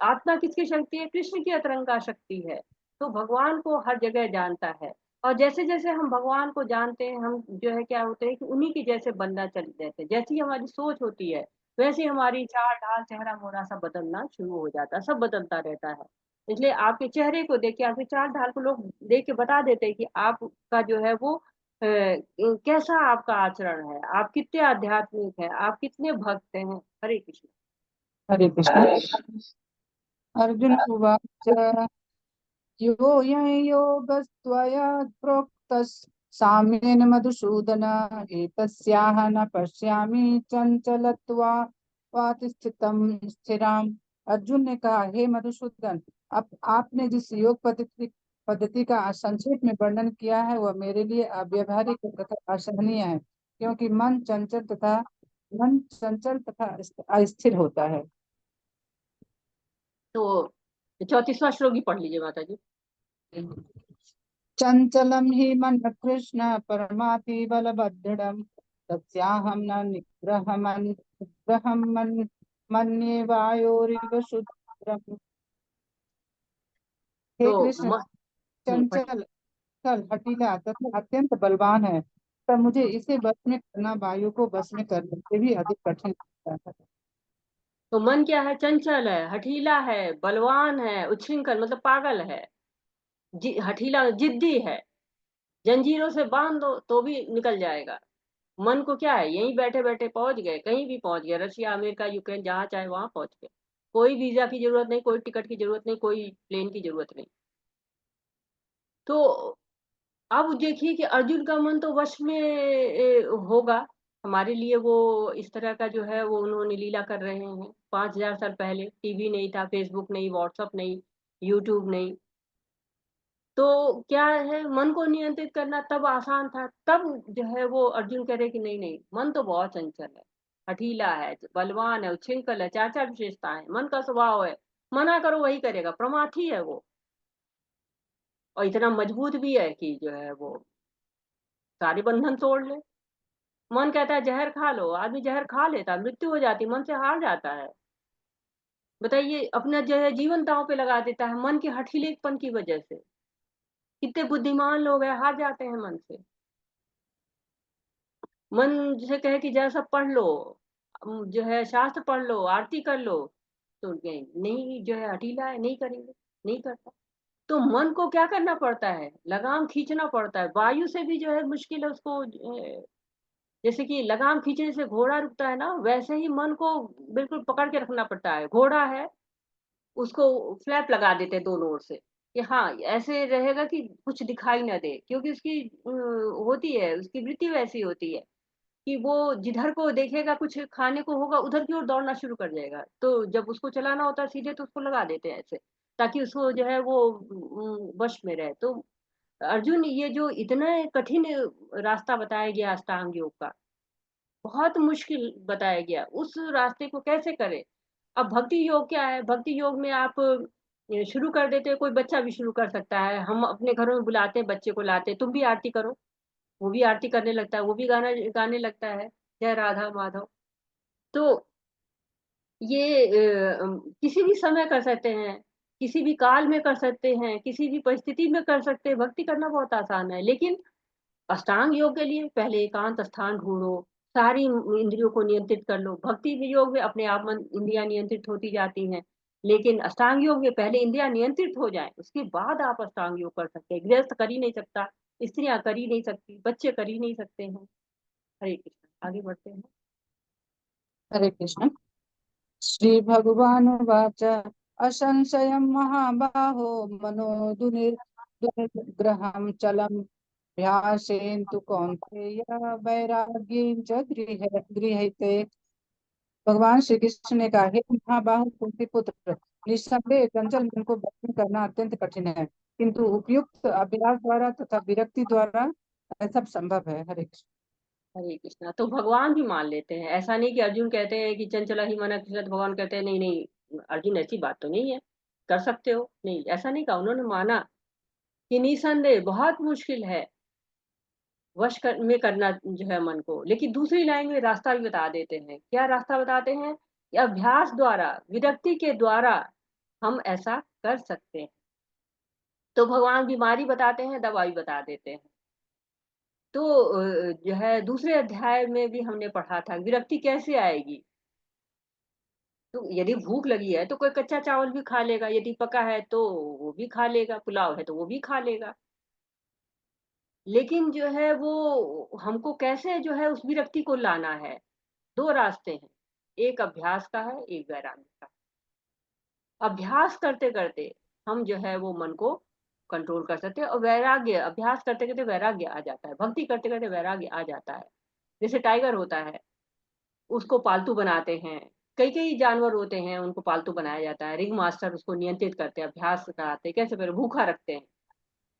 आत्मा किसकी शक्ति है? कृष्ण की अतरंगा शक्ति है। तो भगवान को हर जगह जानता है और जैसे-जैसे हम भगवान को जानते हैं, हम जो है क्या होते हैं कि उन्हीं की जैसे बनना चले जाते हैं। जैसी हमारी सोच होती है, वैसे हमारी चाल-ढाल, चेहरा-मोहरा सब बदलना शुरू हो जाता है, सब बदलता रहता है। इसलिए आपके चेहरे को देख के, आपकी चाल-ढाल को लोग देख के बता देते हैं कि आपका जो है वो कैसा आपका आचरण है, आप कितने आध्यात्मिक हैं, आप कितने भक्त हैं। हरे कृष्ण। हरे कृष्ण। अर्जुन उवाच योऽयं योगस्त्वया प्रोक्तः साम्येन मधुसूदन एतस्याः न पश्यामि चञ्चलत्वात् स्थिराम्। अर्जुन ने कहा, हे मधुसूदन, अब आपने जिस योग पद्धति का संक्षेप में वर्णन किया है वह मेरे लिए अव्यवहारिक तथा असहनीय है, क्योंकि मन चंचल तथा अस्थिर होता है। तो 34वां श्लोक ही पढ़ लीजिए माता जी। चंचलम ही मन कृष्ण परमाति बलभद्रम तस्याहं न निग्रहं मन्ये वायोरिव शुद्रम। हे तो कृष्ण, पढ़िए। चंचल चल हठीला तथा अत्यंत बलवान है, तब मुझे इसे बस में करना वायु को बस में करने से भी अधिक कठिन लगता है। तो मन क्या है? चंचल है, हठीला है, बलवान है, उच्छृंखल मतलब पागल है, हठीला जिद्दी है। जंजीरों से बांध दो तो भी निकल जाएगा। मन को क्या है? यहीं बैठे बैठे पहुंच गए, कहीं भी पहुंच गए, रशिया, अमेरिका, यूक्रेन, जहां चाहे वहां पहुंच गए। कोई वीजा की जरूरत नहीं, कोई टिकट की जरूरत नहीं, कोई प्लेन की जरूरत नहीं। तो अब देखिए कि अर्जुन का मन तो वश में होगा। हमारे लिए वो इस तरह का जो है वो उन्होंने लीला कर रहे हैं। 5000 साल पहले टीवी नहीं था, फेसबुक नहीं, व्हाट्सएप नहीं, यूट्यूब नहीं। तो क्या है, मन को नियंत्रित करना तब आसान था। तब जो है वो अर्जुन कह रहे कि नहीं नहीं, मन तो बहुत चंचल है, हठीला है, बलवान है, उच्छृंखल है, चार चार विशेषता है, मन का स्वभाव है। मना करो वही करेगा, प्रमाथी है वो। और इतना मजबूत भी है कि जो है वो सारे बंधन तोड़ ले। मन कहता है जहर खा लो, आदमी जहर खा लेता, मृत्यु हो जाती, मन से हार जाता है। बताइए, अपना जो है जीवन दांव पे लगा देता है मन के हठीलेपन की वजह से। कितने बुद्धिमान लोग हैं, हार जाते हैं मन से। मन जिसे कहे कि जरा सब पढ़ लो, जो है शास्त्र पढ़ लो, आरती कर लो, तो नहीं नहीं, जो है हठीला है, नहीं करेंगे, नहीं करता। तो मन को क्या करना पड़ता है? लगाम खींचना पड़ता है। वायु से भी जो है मुश्किल है उसको। जैसे कि लगाम खींचने से घोड़ा रुकता है ना, वैसे ही मन को बिल्कुल पकड़ के रखना पड़ता है। घोड़ा है, उसको फ्लैप लगा देते हैं दोनों ओर से कि हाँ ऐसे रहेगा कि कुछ दिखाई ना दे, क्योंकि उसकी होती है, उसकी वृत्ति वैसी होती है कि वो जिधर को देखेगा कुछ खाने को होगा, उधर की ओर दौड़ना शुरू कर जाएगा। तो जब उसको चलाना होता है सीधे, तो उसको लगा देते हैं ऐसे, ताकि उसको जो है वो वश में रहे। तो अर्जुन, ये जो इतना कठिन रास्ता बताया गया अष्टांग योग का, बहुत मुश्किल बताया गया, उस रास्ते को कैसे करें? अब भक्ति योग क्या है? भक्ति योग में आप शुरू कर देते हैं, कोई बच्चा भी शुरू कर सकता है। हम अपने घरों में बुलाते हैं, बच्चे को लाते हैं, तुम भी आरती करो, वो भी आरती करने लगता है, वो भी गाना गाने लगता है, जय राधा माधव। तो ये किसी भी समय कर सकते हैं, किसी भी काल में कर सकते हैं, किसी भी परिस्थिति में कर सकते हैं। भक्ति करना बहुत आसान है, लेकिन अष्टांग योग के लिए पहले एकांत स्थान ढूंढो, सारी इंद्रियों को नियंत्रित कर लो। भक्ति योग में अपने आप मन इंद्रियां नियंत्रित होती जाती हैं, लेकिन अष्टांग योग में पहले इंद्रियां नियंत्रित हो जाएं, उसके बाद आप अष्टांग योग कर सकते हैं। गृहस्थ कर ही नहीं सकता, स्त्रियां कर ही नहीं सकती, बच्चे कर ही नहीं सकते हैं। हरे कृष्ण, आगे बढ़ते हैं। हरे कृष्ण। श्री भगवानुवाच असंशयं महाबाहो मनो दुर्निग्रहं चलं ध्यासेन तु कौन्तेय वैराग्येन च गृह्यते। भगवान श्री कृष्ण ने कहा, हे महाबाहु कुंती पुत्र, निस्संदेह चंचल मन को वश करना अत्यंत कठिन है, किंतु उपयुक्त अभ्यास द्वारा तथा विरक्ति द्वारा सब संभव है। हरे कृष्ण। हरे कृष्णा। तो भगवान भी मान लेते हैं, ऐसा नहीं कि अर्जुन कहते हैं कि चंचला ही मन है कृष्ण, तो भगवान कहते हैं नहीं नहीं अर्जुन ऐसी बात तो नहीं है, कर सकते हो, नहीं ऐसा नहीं कहा, उन्होंने माना कि निसंदेह बहुत मुश्किल है में करना जो है मन को, लेकिन दूसरी लाइन में रास्ता भी बता देते हैं। क्या रास्ता बताते हैं? कि अभ्यास द्वारा, विरक्ति के द्वारा हम ऐसा कर सकते हैं। तो भगवान बीमारी बताते हैं, दवाई बता देते हैं। तो जो है दूसरे अध्याय में भी हमने पढ़ा था विरक्ति कैसे आएगी। तो यदि भूख लगी है तो कोई कच्चा चावल भी खा लेगा, यदि पका है तो वो भी खा लेगा, पुलाव है तो वो भी खा लेगा। लेकिन जो है वो हमको कैसे जो है उस विरक्ति को लाना है, दो रास्ते हैं, एक अभ्यास का है, एक वैराग्य का। अभ्यास करते करते हम जो है वो मन को कंट्रोल कर सकते हैं, और वैराग्य, अभ्यास करते करते वैराग्य आ जाता है, भक्ति करते करते वैराग्य आ जाता है। जैसे टाइगर होता है, उसको पालतू बनाते हैं, कई कई जानवर होते हैं उनको पालतू बनाया जाता है, रिंग मास्टर उसको नियंत्रित करते हैं, अभ्यास कराते हैं, कैसे पहले भूखा रखते हैं,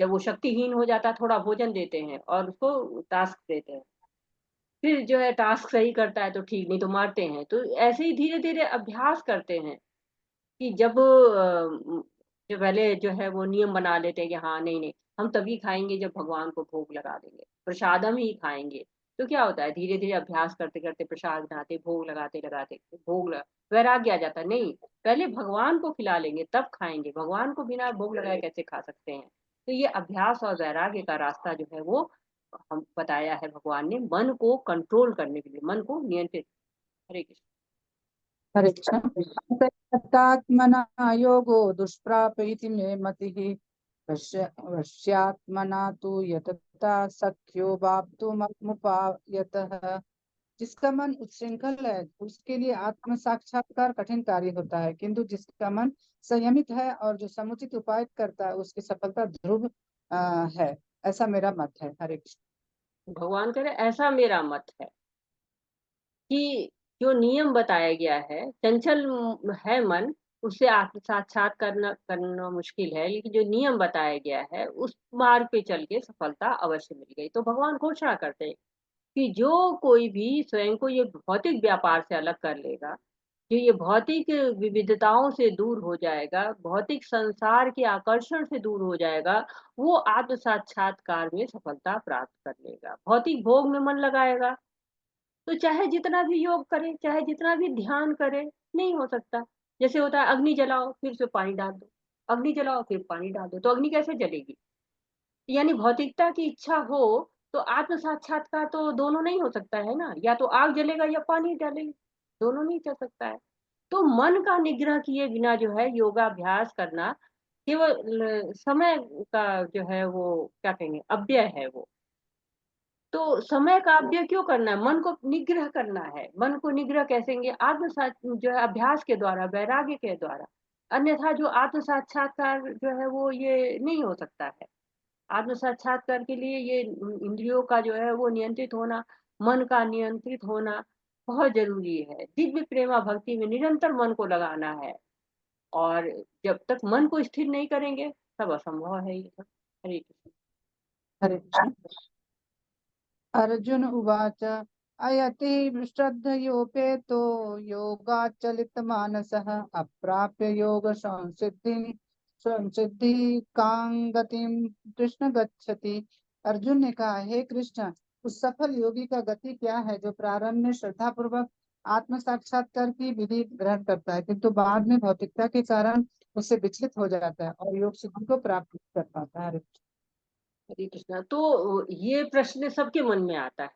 जब वो शक्तिहीन हो जाता है थोड़ा भोजन देते हैं और उसको टास्क देते हैं, फिर जो है टास्क सही करता है तो ठीक, नहीं तो मारते हैं। तो ऐसे ही धीरे धीरे अभ्यास करते हैं कि जब जो पहले जो है वो नियम बना लेते हैं कि हाँ नहीं नहीं हम तभी खाएंगे जब भगवान को भोग लगा देंगे, प्रसादम ही खाएंगे। तो क्या होता है, धीरे धीरे अभ्यास करते करते प्रसाद बनाते, भोग लगाते लगाते वैराग्य आ जाता है, नहीं पहले भगवान को खिला लेंगे तब खाएंगे, भगवान को बिना भोग लगाए कैसे खा सकते हैं। तो ये अभ्यास और वैराग्य का रास्ता जो है वो हम बताया है भगवान ने, मन को कंट्रोल करने के लिए, मन को नियंत्रित। हरे कृष्ण। हरे कृष्ण। अतत्मना योगो दुष्प्राप इति मे मतिः, वश्यात्मना तु यतता सख्यो वाप्तुमुपायतः। जिसका मन उच्छृंखल है उसके लिए आत्म साक्षात्कार कठिन कार्य होता है, किंतु जिसका मन संयमित है और जो समुचित उपाय करता है उसकी सफलता ध्रुव है। ऐसा मेरा मत है। हरे कृष्ण। भगवान कह रहे ऐसा मेरा मत है कि जो नियम बताया गया है, चंचल है मन, उससे आत्म साक्षात करना करना मुश्किल है, लेकिन जो नियम बताया गया है उस मार्ग पे चल के सफलता अवश्य मिल गई। तो भगवान घोषणा करते हैं कि जो कोई भी स्वयं को ये भौतिक व्यापार से अलग कर लेगा, जो ये भौतिक विविधताओं से दूर हो जाएगा, भौतिक संसार के आकर्षण से दूर हो जाएगा, वो आत्म साक्षात्कार में सफलता प्राप्त कर लेगा। भौतिक भोग में मन लगाएगा तो चाहे जितना भी योग करे, चाहे जितना भी ध्यान करे, नहीं हो सकता। जैसे होता है अग्नि जलाओ फिर उसमें पानी डाल दो, अग्नि जलाओ फिर पानी डाल दो, तो अग्नि कैसे जलेगी? यानी भौतिकता की इच्छा हो तो आत्म साक्षात्कार तो दोनों नहीं हो सकता है ना, या तो आग जलेगा या पानी डालेगी, दोनों नहीं चल सकता है। तो मन का निग्रह किए बिना जो है योगाभ्यास करना केवल समय का जो है वो क्या कहेंगे अव्यय है वो। तो समय का अव्यय क्यों करना है, मन को निग्रह करना है। मन को निग्रह कैसेंगे, आत्म जो है अभ्यास के द्वारा, वैराग्य के द्वारा। अन्यथा जो आत्म साक्षात्कार जो है वो ये नहीं हो सकता है। आत्म साक्षात्कार के लिए ये इंद्रियों का जो है वो नियंत्रित होना, मन का नियंत्रित होना बहुत जरूरी है। दिव्य प्रेमा भक्ति में निरंतर मन को लगाना है, और जब तक मन को स्थिर नहीं करेंगे तब असंभव है ये सब। हरे कृष्ण। हरे कृष्ण। अर्जुन उवाच, अयति श्रद्धयोपेतो योगाचलितमानसः, अप्राप्य योग संसिद्धि कां गतिं कृष्ण गच्छति। अर्जुन ने कहा, हे कृष्ण, उस सफल योगी का गति क्या है जो प्रारंभ में श्रद्धा पूर्वक आत्म साक्षात्कार की विधि ग्रहण करता है, किंतु बाद में भौतिकता के कारण उससे विचलित हो जाता है और योग सिद्धि को प्राप्त कर पाता है। हरे कृष्णा। तो ये प्रश्न सबके मन में आता है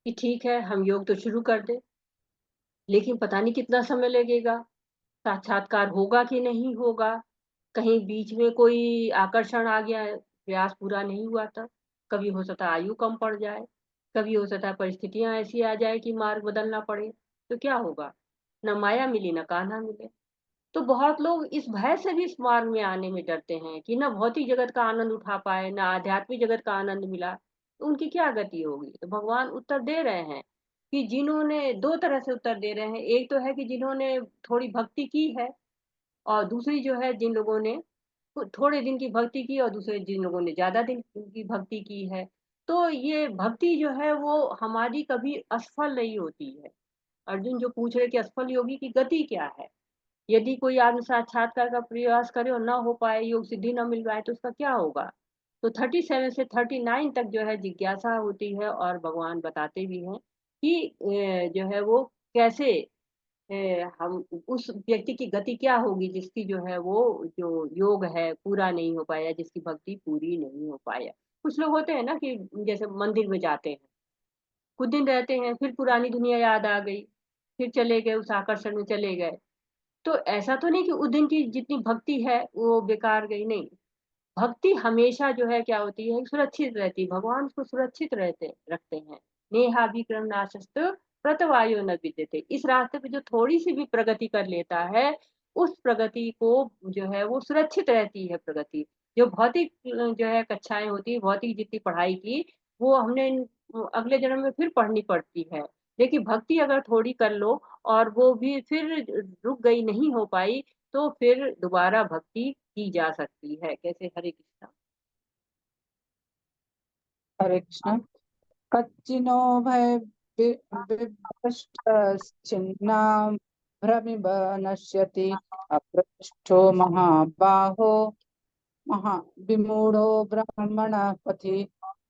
कि ठीक है हम योग तो शुरू कर दे, लेकिन पता नहीं कितना समय लगेगा, साक्षात्कार होगा कि नहीं होगा, कहीं बीच में कोई आकर्षण आ गया, प्रयास पूरा नहीं हुआ, तब कभी हो सकता है आयु कम पड़ जाए, कभी हो सकता है परिस्थितियां ऐसी आ जाए कि मार्ग बदलना पड़े, तो क्या होगा, न माया मिली न कान्हा मिले। तो बहुत लोग इस भय से भी इस मार्ग में आने में डरते हैं कि न भौतिक जगत का आनंद उठा पाए, न आध्यात्मिक जगत का आनंद मिला, तो उनकी क्या गति होगी। तो भगवान उत्तर दे रहे हैं कि जिन्होंने 2 तरह से उत्तर दे रहे हैं। एक तो है कि जिन्होंने थोड़ी भक्ति की है और दूसरी जो है जिन लोगों ने थोड़े दिन की भक्ति की और दूसरे जिन लोगों ने ज़्यादा दिन की भक्ति की है। तो ये भक्ति जो है वो हमारी कभी असफल नहीं होती है। अर्जुन जो पूछ रहे कि असफल योगी की गति क्या है? यदि कोई आत्म साक्षात्कार का प्रयास करे और ना हो पाए, योग सिद्धि ना मिल पाए तो उसका क्या होगा? तो 37 से 39 तक जो है जिज्ञासा होती है और भगवान बताते भी हैं कि जो है वो कैसे हम उस व्यक्ति की गति क्या होगी जिसकी जो है वो जो योग है पूरा नहीं हो पाया, जिसकी भक्ति पूरी नहीं हो पाया। कुछ लोग होते हैं ना कि जैसे मंदिर में जाते हैं, कुछ दिन रहते हैं, फिर पुरानी दुनिया याद आ गई, फिर चले गए उस आकर्षण में चले गए। तो ऐसा तो नहीं कि उस दिन की जितनी भक्ति है वो बेकार गई, नहीं। भक्ति हमेशा जो है क्या होती है सुरक्षित रहती है, भगवान उसको सुरक्षित रहते रखते हैं। नेहाभिक्रम नाशस्तु प्रतवायो न विद्यते। इस रास्ते पे जो थोड़ी सी भी प्रगति कर लेता है उस प्रगति को जो है वो सुरक्षित रहती है प्रगति। जो भौतिक जो है कक्षाएं होती है, भौतिक जितनी पढ़ाई की वो हमने अगले जन्म में फिर पढ़नी पड़ती है। लेकिन भक्ति अगर थोड़ी कर लो और वो भी फिर रुक गई, नहीं हो पाई, तो फिर दोबारा भक्ति की जा सकती है। कैसे? हरे कृष्णा। हरे कृष्ण। कच्चिनो भय विभ्रष्टश्चिन्ना भ्रमिव नश्यति अप्रतिष्ठो महाबाहो विमूढ़ो ब्रह्मण पथि।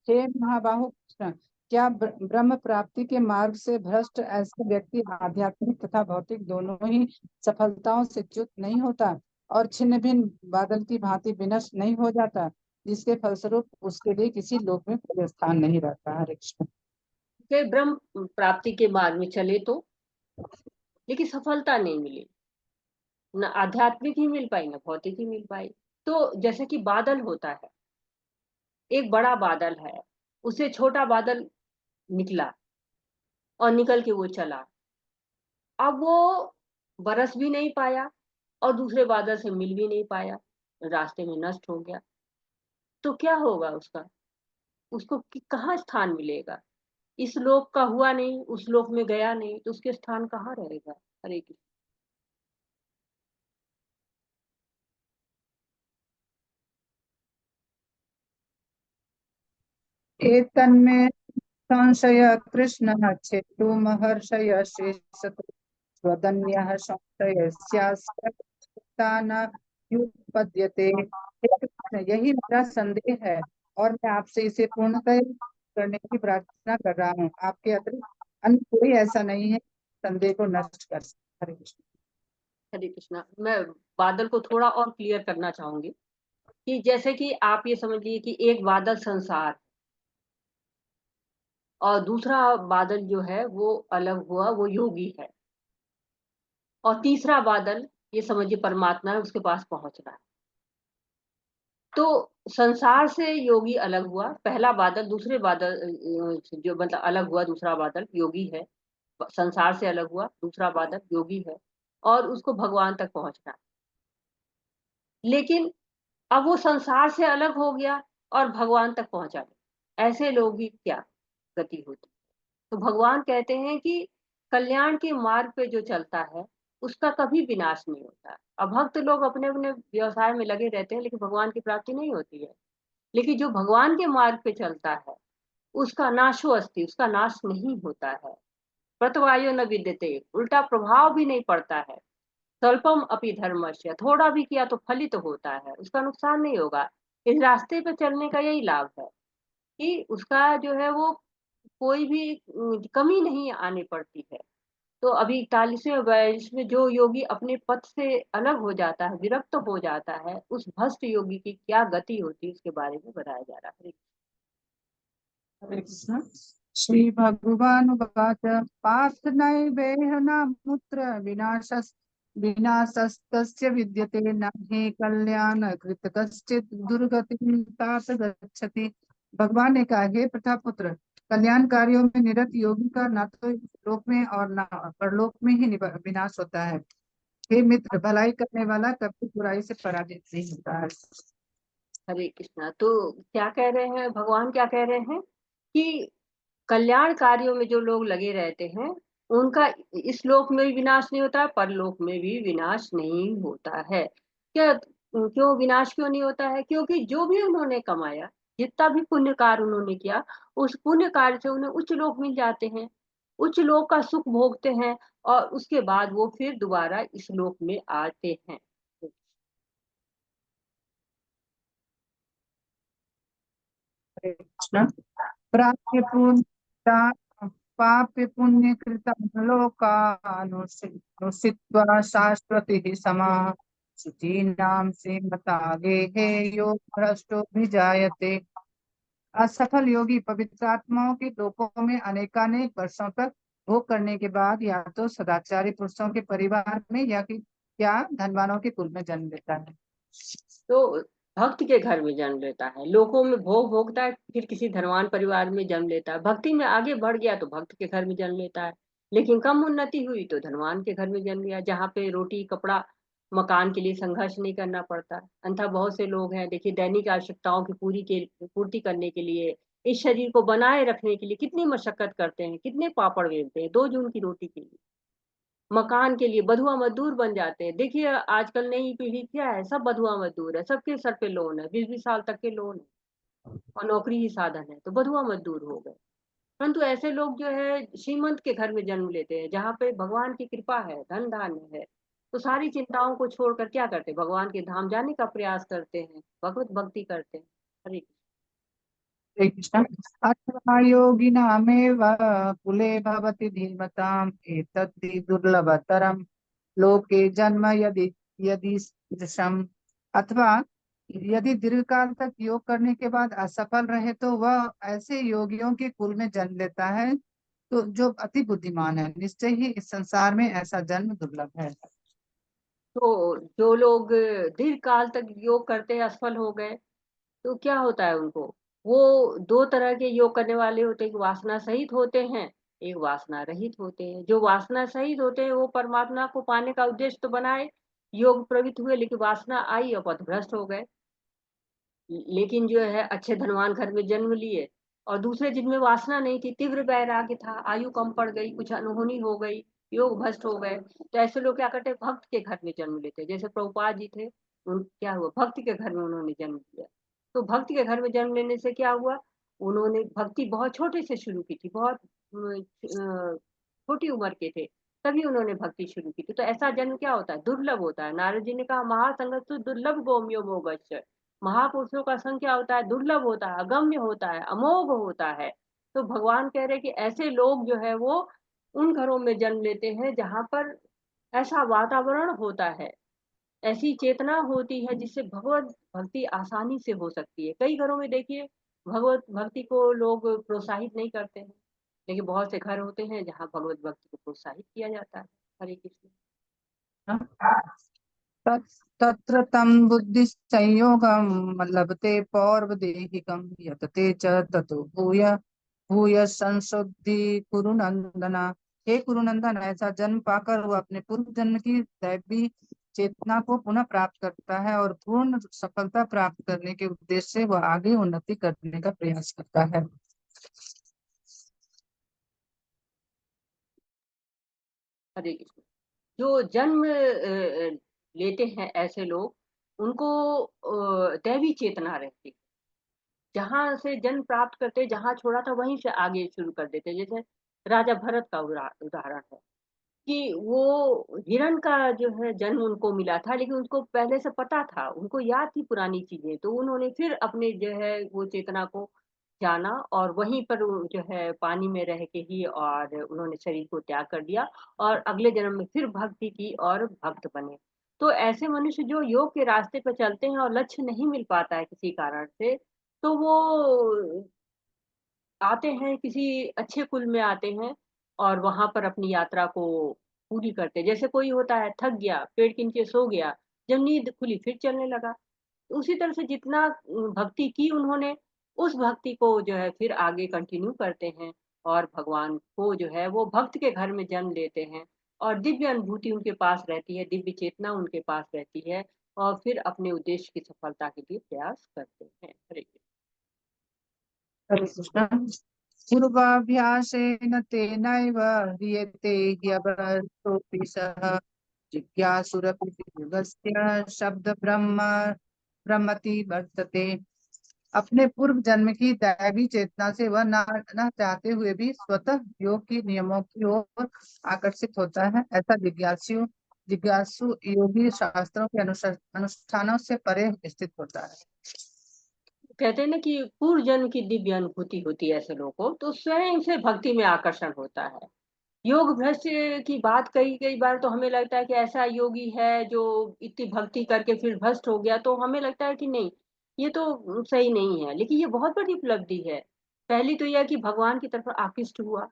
हे महाबाहु कृष्ण, क्या ब्रह्म प्राप्ति के मार्ग से भ्रष्ट ऐसा व्यक्ति आध्यात्मिक तथा भौतिक दोनों ही सफलताओं से च्युत नहीं होता और छिन्न भिन्न बादल की भांति विनष्ट नहीं हो जाता, जिसके फलस्वरूप उसके लिए किसी लोक में कोई स्थान नहीं रहता? हरे कृष्ण। कि ब्रह्म प्राप्ति के मार्ग में चले तो, लेकिन सफलता नहीं मिली, न आध्यात्मिक ही मिल पाई न भौतिक ही मिल पाई। तो जैसे कि बादल होता है, एक बड़ा बादल है, उससे छोटा बादल निकला और निकल के वो चला। अब वो बरस भी नहीं पाया और दूसरे बादल से मिल भी नहीं पाया, रास्ते में नष्ट हो गया। तो क्या होगा उसका? उसको कहाँ स्थान मिलेगा? इस लोक का हुआ नहीं, उस लोक में गया नहीं, तो उसके स्थान कहाँ रहेगा? हरे कृष्ण। एतन्मे संशय कृष्ण चेतु महर्षय शेषत स्वदन्यः संशयस्यास्ता न व्युत्पद्यते। हे कृष्ण, यही मेरा संदेह है और मैं आपसे इसे पूर्णतः करने की प्रार्थना कर रहा हूँ। आपके अतिरिक्त अन्य कोई ऐसा नहीं है संदेह को नष्ट कर सकता। हरे कृष्ण। हरे कृष्णा। मैं बादल को थोड़ा और क्लियर करना चाहूंगी कि जैसे कि आप ये समझिए कि एक बादल संसार और दूसरा बादल जो है वो अलग हुआ, वो योगी है, और तीसरा बादल ये समझिए परमात्मा है, उसके पास पहुंच रहा है। तो संसार से योगी अलग हुआ, पहला बादल दूसरे बादल जो मतलब अलग हुआ, दूसरा बादल योगी है। संसार से अलग हुआ, दूसरा बादल योगी है और उसको भगवान तक पहुंचना है। लेकिन अब वो संसार से अलग हो गया और भगवान तक पहुंचा गया, ऐसे लोग की क्या गति होती? तो भगवान कहते हैं कि कल्याण के मार्ग पे जो चलता है उसका कभी विनाश नहीं होता। अभक्त लोग अपने अपने व्यवसाय में लगे रहते हैं लेकिन भगवान की प्राप्ति नहीं होती है। लेकिन जो भगवान के मार्ग पे चलता है उसका नाशो अस्ति, उसका नाश नहीं होता है। प्रतवायो न विद्यते, उल्टा प्रभाव भी नहीं पड़ता है। स्वल्पम अपि धर्मस्य, थोड़ा भी किया तो फलित होता है, उसका नुकसान नहीं होगा। इस रास्ते पे चलने का यही लाभ है कि उसका जो है वो कोई भी कमी नहीं आने पड़ती है। तो अभी 41वें वर्ष में जो योगी अपने पथ से अलग हो जाता है, विरक्त हो जाता है, उस भ्रष्ट योगी की क्या गति होती है उसके बारे में बताया जा रहा है। हरे कृष्ण। श्री भगवानुवाच पार्थ नैवेह नामुत्र विनाशस्तस्य विद्यते न हि कल्याण कृत कश्चित् दुर्गतिं तात गच्छति। भगवान ने कहा, हे प्रथापुत्र, कल्याण कार्यों में निरत योगी का न तो लोक में और न परलोक में ही विनाश होता है। हे मित्र, भलाई करने वाला कभी बुराई से पराजित नहीं होता है। हरे कृष्णा। तो क्या कह रहे हैं भगवान? क्या कह रहे हैं कि कल्याण कार्यों में जो लोग लगे रहते हैं, उनका इस लोक में भी विनाश नहीं होता है, परलोक में भी विनाश नहीं होता है। क्यों विनाश क्यों नहीं होता है? क्योंकि जो भी उन्होंने कमाया, जितना भी पुण्य कार्य उन्होंने किया, उस पुण्य कार्य से उन्हें उच्च लोक मिल जाते हैं। उच्च लोक का सुख भोगते हैं और उसके बाद वो फिर दोबारा इस लोक में आते हैं। हरे कृष्ण। प्राप्य पुण्य पाप्य पुण्य कृतं लोकानुसित्वा शाश्वती समा शुचीनां श्रीमतागे हे योग भ्रष्टो भिजायते। असफल योगी पवित्र आत्माओं के लोकों में अनेकानेक वर्षों तक भोग करने के बाद या तो सदाचारी पुरुषों के परिवार में या धनवानों के कुल में जन्म लेता है। तो भक्त के घर में जन्म लेता है, लोकों में भोग भोगता है, फिर किसी धनवान परिवार में जन्म लेता है। भक्ति में आगे बढ़ गया तो भक्त के घर में जन्म लेता है, लेकिन कम उन्नति हुई तो धनवान के घर में जन्म लिया, जहाँ पे रोटी कपड़ा मकान के लिए संघर्ष नहीं करना पड़ता। अन्यथा बहुत से लोग हैं, देखिए, दैनिक आवश्यकताओं की पूर्ति करने के लिए, इस शरीर को बनाए रखने के लिए कितनी मशक्कत करते हैं, कितने पापड़ बेलते हैं 2 जून की रोटी के लिए, मकान के लिए बधुआ मजदूर बन जाते हैं। देखिए आजकल नई पीढ़ी क्या है, सब बधुआ मजदूर है, सबके सर पे लोन है, 20-20 साल तक के लोन है और नौकरी ही साधन है, तो बधुआ मजदूर हो गए। परंतु ऐसे लोग जो है श्रीमंत के घर में जन्म लेते हैं, जहाँ पे भगवान की कृपा है, धन धान्य है, तो सारी चिंताओं को छोड़कर क्या करते हैं, भगवान के धाम जाने का प्रयास करते हैं, भगवत भक्ति करते हैं। हरे हरे कृष्ण। अथवा योगिनामेव कुले भवति धीमताम् एतद्धि दुर्लभतरम् लोके जन्म यदि यदि दृशम। अथवा यदि दीर्घकाल तक योग करने के बाद असफल रहे तो वह ऐसे योगियों के कुल में जन्म लेता है तो जो अति बुद्धिमान है। निश्चय ही इस संसार में ऐसा जन्म दुर्लभ है। तो जो लोग दीर्घ काल तक योग करते हैं, असफल हो गए, तो क्या होता है उनको? वो 2 तरह के योग करने वाले होते हैं, एक वासना सहित होते हैं, एक वासना रहित होते हैं। जो वासना सहित होते हैं वो परमात्मा को पाने का उद्देश्य तो बनाए, योग प्रवृत्त हुए, लेकिन वासना आई और पथभ्रष्ट हो गए। लेकिन जो है अच्छे धनवान घर में जन्म लिए, और दूसरे जिनमें वासना नहीं थी, तीव्र वैराग्य था, आयु कम पड़ गई, कुछ अनहोनी हो गई, योग भ्रष्ट हो गए, तो ऐसे लोग क्या करते हैं, भक्त के घर में जन्म लेते हैं। जैसे प्रभुपाद जी थे, उन क्या हुआ, भक्त के घर में उन्होंने जन्म लिया। तो भक्त के घर में जन्म लेने से क्या हुआ, उन्होंने भक्ति बहुत छोटे से शुरू की थी, बहुत छोटी उम्र के थे, तभी उन्होंने भक्ति शुरू की थी। तो ऐसा जन्म क्या होता है, दुर्लभ होता है। नारद जी ने कहा, महासंगस्तु दुर्लभ गोम्यो मोगश्च। महापुरुषों का संग क्या होता है, दुर्लभ होता है, अगम्य होता है, अमोघ होता है। तो भगवान कह रहे कि ऐसे लोग जो है वो उन घरों में जन्म लेते हैं जहां पर ऐसा वातावरण होता है, ऐसी चेतना होती है जिससे भगवत भक्ति आसानी से हो सकती है। कई घरों में देखिए भगवत भक्ति को लोग प्रोत्साहित नहीं करते हैं, लेकिन बहुत से घर होते हैं जहाँ भगवत भक्ति को प्रोत्साहित किया जाता है। हरे कृष्ण। तत्र तं बुद्धि संयोगम लभते पौर्वदेहिकम यतते च ततो भूय भूय संशुद्धि कुरु नंदना। हे कुरुनंदन, ऐसा जन्म पाकर वह अपने पूर्व जन्म की दैवी चेतना को पुनः प्राप्त करता है और पूर्ण सफलता प्राप्त करने के उद्देश्य से वह आगे उन्नति करने का प्रयास करता है। हरे कृष्ण। जो जन्म लेते हैं ऐसे लोग, उनको दैवी चेतना रहती है, जहां से जन्म प्राप्त करते, जहां छोड़ा था वहीं से आगे शुरू कर देते। जैसे राजा भरत का उदाहरण है कि वो हिरण का जो है जन्म उनको मिला था, लेकिन उनको पहले से पता था, उनको याद थी पुरानी चीजें, तो उन्होंने फिर अपने जो है वो चेतना को जाना और वहीं पर जो है पानी में रह के ही और उन्होंने शरीर को त्याग कर दिया और अगले जन्म में फिर भक्ति की और भक्त बने। तो ऐसे मनुष्य जो योग के रास्ते पर चलते हैं और लक्ष्य नहीं मिल पाता है किसी कारण से, तो वो आते हैं, किसी अच्छे कुल में आते हैं और वहां पर अपनी यात्रा को पूरी करते हैं। जैसे कोई होता है थक गया, पेड़ के नीचे सो गया, जब नींद खुली फिर चलने लगा। तो उसी तरह से जितना भक्ति की उन्होंने, उस भक्ति को जो है फिर आगे कंटिन्यू करते हैं और भगवान को जो है वो भक्त के घर में जन्म लेते हैं और दिव्य अनुभूति उनके पास रहती है, दिव्य चेतना उनके पास रहती है और फिर अपने उद्देश्य की सफलता के लिए प्रयास करते हैं। हरे कृष्ण। हरे कृष्ण। पूर्वाभ्यासेन तेनैव ह्रियते ह्यभ्रष्टोऽपि सः जिज्ञासुरपि योगस्य शब्द ब्रह्मति वर्तते। अपने पूर्व जन्म की दैवी चेतना से वह न चाहते हुए भी स्वतः योग की नियमों की ओर आकर्षित होता है। ऐसा जिज्ञासु योगी शास्त्रों के अनुष्ठानों से परे स्थित होता है। कहते हैं ना कि पूर्व जन्म की दिव्य अनुभूति होती है ऐसे लोगों को, तो स्वयं से भक्ति में आकर्षण होता है। योग भ्रष्ट की बात कई बार तो हमें लगता है कि ऐसा योगी है जो इतनी भक्ति करके फिर भ्रष्ट हो गया, तो हमें लगता है कि नहीं, ये तो सही नहीं है। लेकिन ये बहुत बड़ी उपलब्धि है। पहली तो यह कि भगवान की तरफ आकृष्ट हुआ,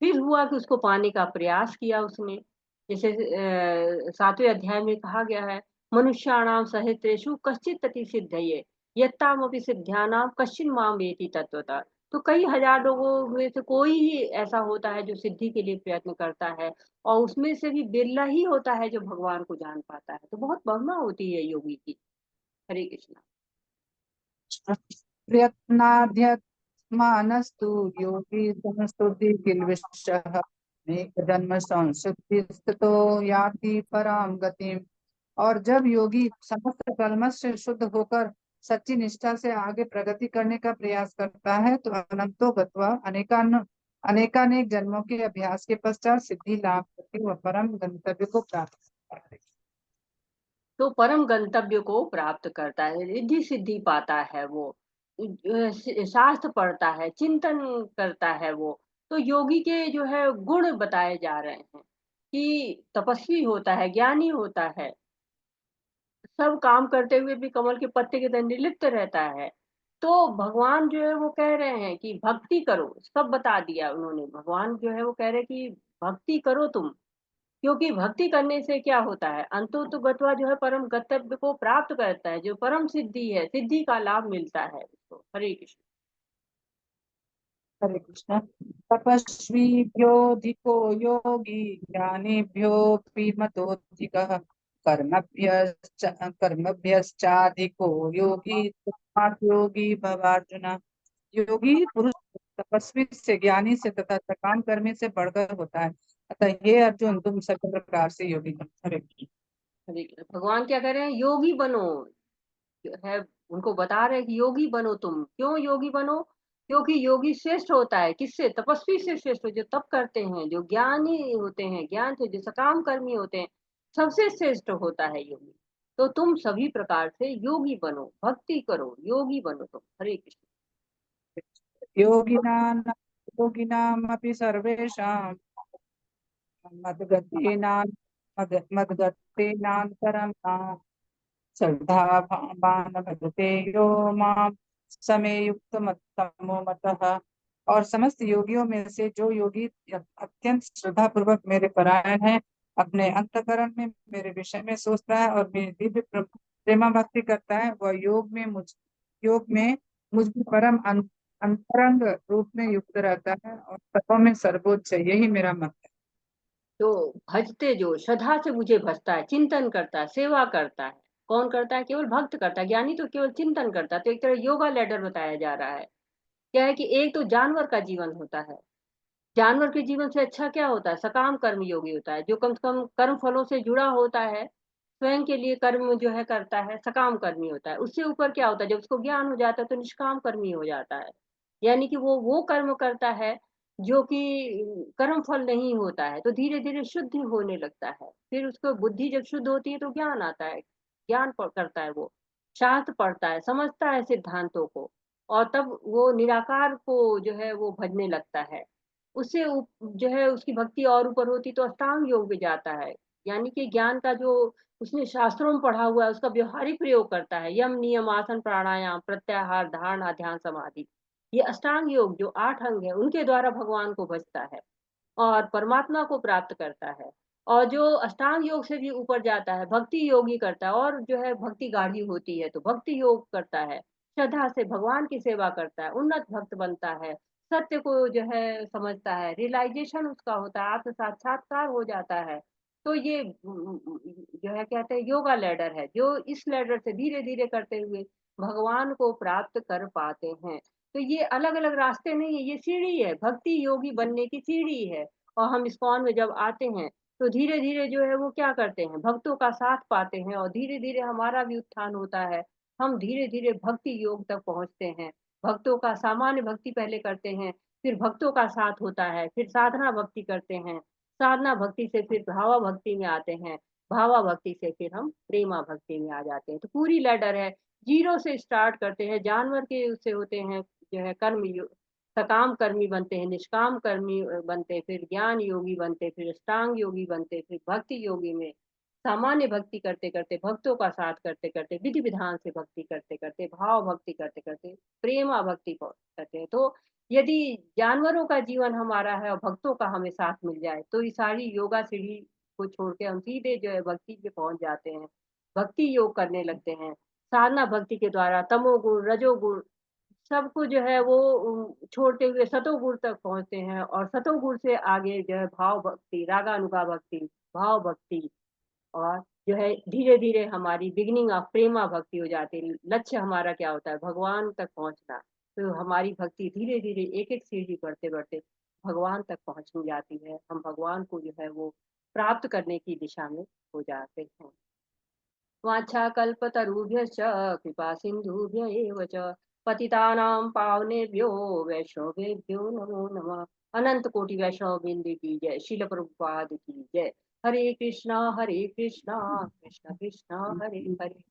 फिर हुआ कि उसको पाने का प्रयास किया उसने। जैसे 7वें अध्याय में कहा गया है, मनुष्याणाम सहस्रेषु कश्चित् तति सिद्धये यत्तामपि सिद्ध्यानाम कश्चिन् माम वेति तत्वतः। तो कई हजार लोगों में से कोई ही ऐसा होता है जो सिद्धि के लिए प्रयत्न करता है, और उसमें से भी बिरला ही होता है जो भगवान को जान पाता है। तो बहुत महिमा होती है योगी की। हरे कृष्णा। प्रयत्नाध्यत्मानस्तु योगी संस्तुति किल्बिषः अनेक जन्म संसिद्धिस्ततो याति पराम गतिम। और जब योगी समस्त कलमश से शुद्ध होकर सच्ची निष्ठा से आगे प्रगति करने का प्रयास करता है तो अनंतो गत्वा अनेकानेक जन्मों के अभ्यास के पश्चात सिद्धि लाभ करके वह परम गंतव्य को प्राप्त करता है। तो परम गंतव्य को प्राप्त करता है, रिद्धि सिद्धि पाता है वो, शास्त्र पढ़ता है, चिंतन करता है वो। तो योगी के जो है गुण बताए जा रहे हैं कि तपस्वी होता है, ज्ञानी होता है, सब काम करते हुए भी कमल के पत्ते की तरह निर्लिप्त रहता है। तो भगवान जो है वो कह रहे हैं कि भक्ति करो, सब बता दिया उन्होंने। भगवान जो है वो कह रहे हैं कि भक्ति करो तुम, क्योंकि भक्ति करने से क्या होता है, अंतो तो गत्वा जो है परम गंतव्य को प्राप्त करता है, जो परम सिद्धि है, सिद्धि का लाभ मिलता है उसको। हरे कृष्ण। हरे कृष्ण। तपस्वीभ्योऽधिको योगी ज्ञानिभ्योऽपि मतोऽधिकः कर्मभ्यश्चाधिको योगी तस्मात् योगी भवार्जुन। योगी पुरुष तपस्वी से, ज्ञानी से तथा सकाम कर्मी से बढ़कर होता है। अतः हे अर्जुन, तुम सभी प्रकार से योगी बनो। हरे कृष्ण। हरे कृष्ण। भगवान क्या कह रहे हैं, योगी बनो, जो है उनको बता रहे हैं कि योगी बनो तुम। क्यों योगी बनो? क्योंकि योगी श्रेष्ठ होता है किससे? तपस्वी से श्रेष्ठ, जो तप करते हैं, जो ज्ञानी होते हैं, ज्ञान से जो सकाम कर्मी होते हैं, सबसे श्रेष्ठ होता है योगी। तो तुम सभी प्रकार से योगी बनो, भक्ति करो, योगी बनो तुम। हरे कृष्ण। योगिनां योगिनामपि सर्वेषां मद्गतेनान्तरं श्रद्धावान भजते यो मां समे युक्त तमो मतः। और समस्त योगियों में से जो योगी अत्यंत श्रद्धा पूर्वक मेरे परायण है, अपने अंतकरण में मेरे विषय में सोचता है और मेरी दिव्य प्रेमा भक्ति करता है, वह योग में मुझ में परम अंतरंग रूप में युक्त रहता है और तपों में सर्वोच्च। यही मेरा मत है। तो भजते, जो श्रद्धा से मुझे भजता है, चिंतन करता है, सेवा करता है। कौन करता है? केवल भक्त करता है। ज्ञानी तो केवल चिंतन करता है। तो एक तरह योगा लैडर बताया जा रहा है। क्या है कि एक तो जानवर का जीवन होता है। जानवर के जीवन से अच्छा क्या होता है? सकाम कर्म योगी होता है, जो कम से कम कर्म फलों से जुड़ा होता है, स्वयं के लिए कर्म जो है करता है, सकाम कर्मी होता है। उससे ऊपर क्या होता है, जब उसको ज्ञान हो जाता है तो निष्काम कर्मी हो जाता है। यानी कि वो कर्म करता है जो कि कर्म फल नहीं होता है, तो धीरे धीरे शुद्ध होने लगता है। फिर उसको बुद्धि जब शुद्ध होती है तो ज्ञान आता है, करता है वो, शास्त्र पढ़ता है, समझता है सिद्धांतों को, और तब वो निराकार को जो है वो भजने लगता है। उससे जो है उसकी भक्ति और ऊपर होती तो अष्टांग योग में जाता है। यानी कि ज्ञान का जो उसने शास्त्रों में पढ़ा हुआ है उसका व्यवहारिक प्रयोग करता है। यम नियम आसन प्राणायाम प्रत्याहार धारणा ध्यान समाधि, ये अष्टांग योग जो 8 अंग है उनके द्वारा भगवान को भजता है और परमात्मा को प्राप्त करता है। और जो अष्टांग योग से भी ऊपर जाता है, भक्ति योगी करता है, और जो है भक्ति गाढ़ी होती है तो भक्ति योग करता है, श्रद्धा से भगवान की सेवा करता है, उन्नत भक्त बनता है, सत्य को जो है समझता है, रियलाइजेशन उसका होता है, आत्म साक्षात्कार हो जाता है। तो ये जो है कहते हैं योगा लैडर है, जो इस लैडर से धीरे धीरे करते हुए भगवान को प्राप्त कर पाते हैं। तो ये अलग-अलग रास्ते नहीं है, ये सीढ़ी है, भक्ति योगी बनने की सीढ़ी है। और हम इस्कॉन में जब आते हैं, तो धीरे-धीरे जो है वो क्या करते हैं, भक्तों का साथ पाते हैं और धीरे-धीरे हमारा भी उत्थान होता है। हम धीरे-धीरे भक्ति योग तक पहुँचते हैं। भक्तों का सामान्य भक्ति पहले करते हैं, फिर भक्तों का साथ होता है, फिर साधना भक्ति करते हैं। साधना भक्ति से फिर भावा भक्ति में आते हैं। भावा भक्ति से फिर हम प्रेमा भक्ति में आ जाते हैं। तो पूरी लैडर है, ज़ीरो से स्टार्ट करते हैं, जानवर के उससे होते हैं जो है कर्म यो सकाम कर्मी बनते हैं, निष्काम कर्मी बनते, फिर ज्ञान योगी बनते, फिर अष्टांग योगी बनते, फिर भक्ति योगी में सामान्य भक्ति करते-करते, भक्तों का साथ करते-करते, विधि-विधान से भक्ति करते-करते, भाव भक्ति करते-करते, प्रेमा भक्ति करते हैं। तो यदि जानवरों का जीवन हमारा है और भक्तों का हमें साथ मिल जाए, तो ये सारी योगा सीढ़ी को छोड़ के हम सीधे जो है भक्ति पे पहुँच जाते हैं। भक्ति योग करने लगते हैं। साधना भक्ति के द्वारा तमोगुण, रजोगुण सबको जो है वो छोड़ते हुए सतोगुण तक पहुँचते हैं और सतोगुण से आगे जो है भाव भक्ति, रागानुगा भक्ति, भाव भक्ति और जो है धीरे-धीरे हमारी बिगिनिंग ऑफ प्रेमा भक्ति हो जाती है। लक्ष्य हमारा क्या होता है? भगवान तक पहुँचना। तो हमारी भक्ति धीरे-धीरे एक-एक सीढ़ी बढ़ते-बढ़ते भगवान तक पहुँच जाती है। हम भगवान को जो है वो प्राप्त करने की दिशा में हो जाते हैं। वाञ्छाकल्पतरुभ्यश्च कृपासिन्धुभ्य एव च पतितानां पावनेभ्यो वैष्णवेभ्यो नमो नमः। अनंत कोटि वैष्णव वृंद की जय। शिल प्रभुपाद की जय। हरे कृष्णा कृष्ण कृष्ण हरे हरे,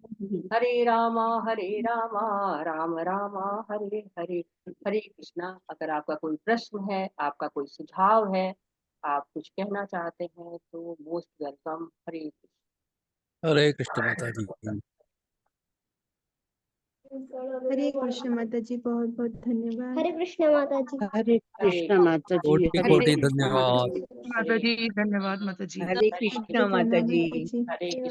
हरे रामा राम रामा हरे हरे। हरे कृष्णा। अगर आपका कोई प्रश्न है, आपका कोई सुझाव है, आप कुछ कहना चाहते हैं तो मोस्ट वेलकम। हरे कृष्ण। हरे कृष्ण माता जी। हरे कृष्ण माता जी, बहुत बहुत धन्यवाद। हरे कृष्ण माता जी। हरे कृष्ण माता जी। कोटि हरे कोटि कृष्ण धन्यवाद। माता जी, धन्यवाद माता जी। हरे कृष्ण माता जी। हरे कृष्ण।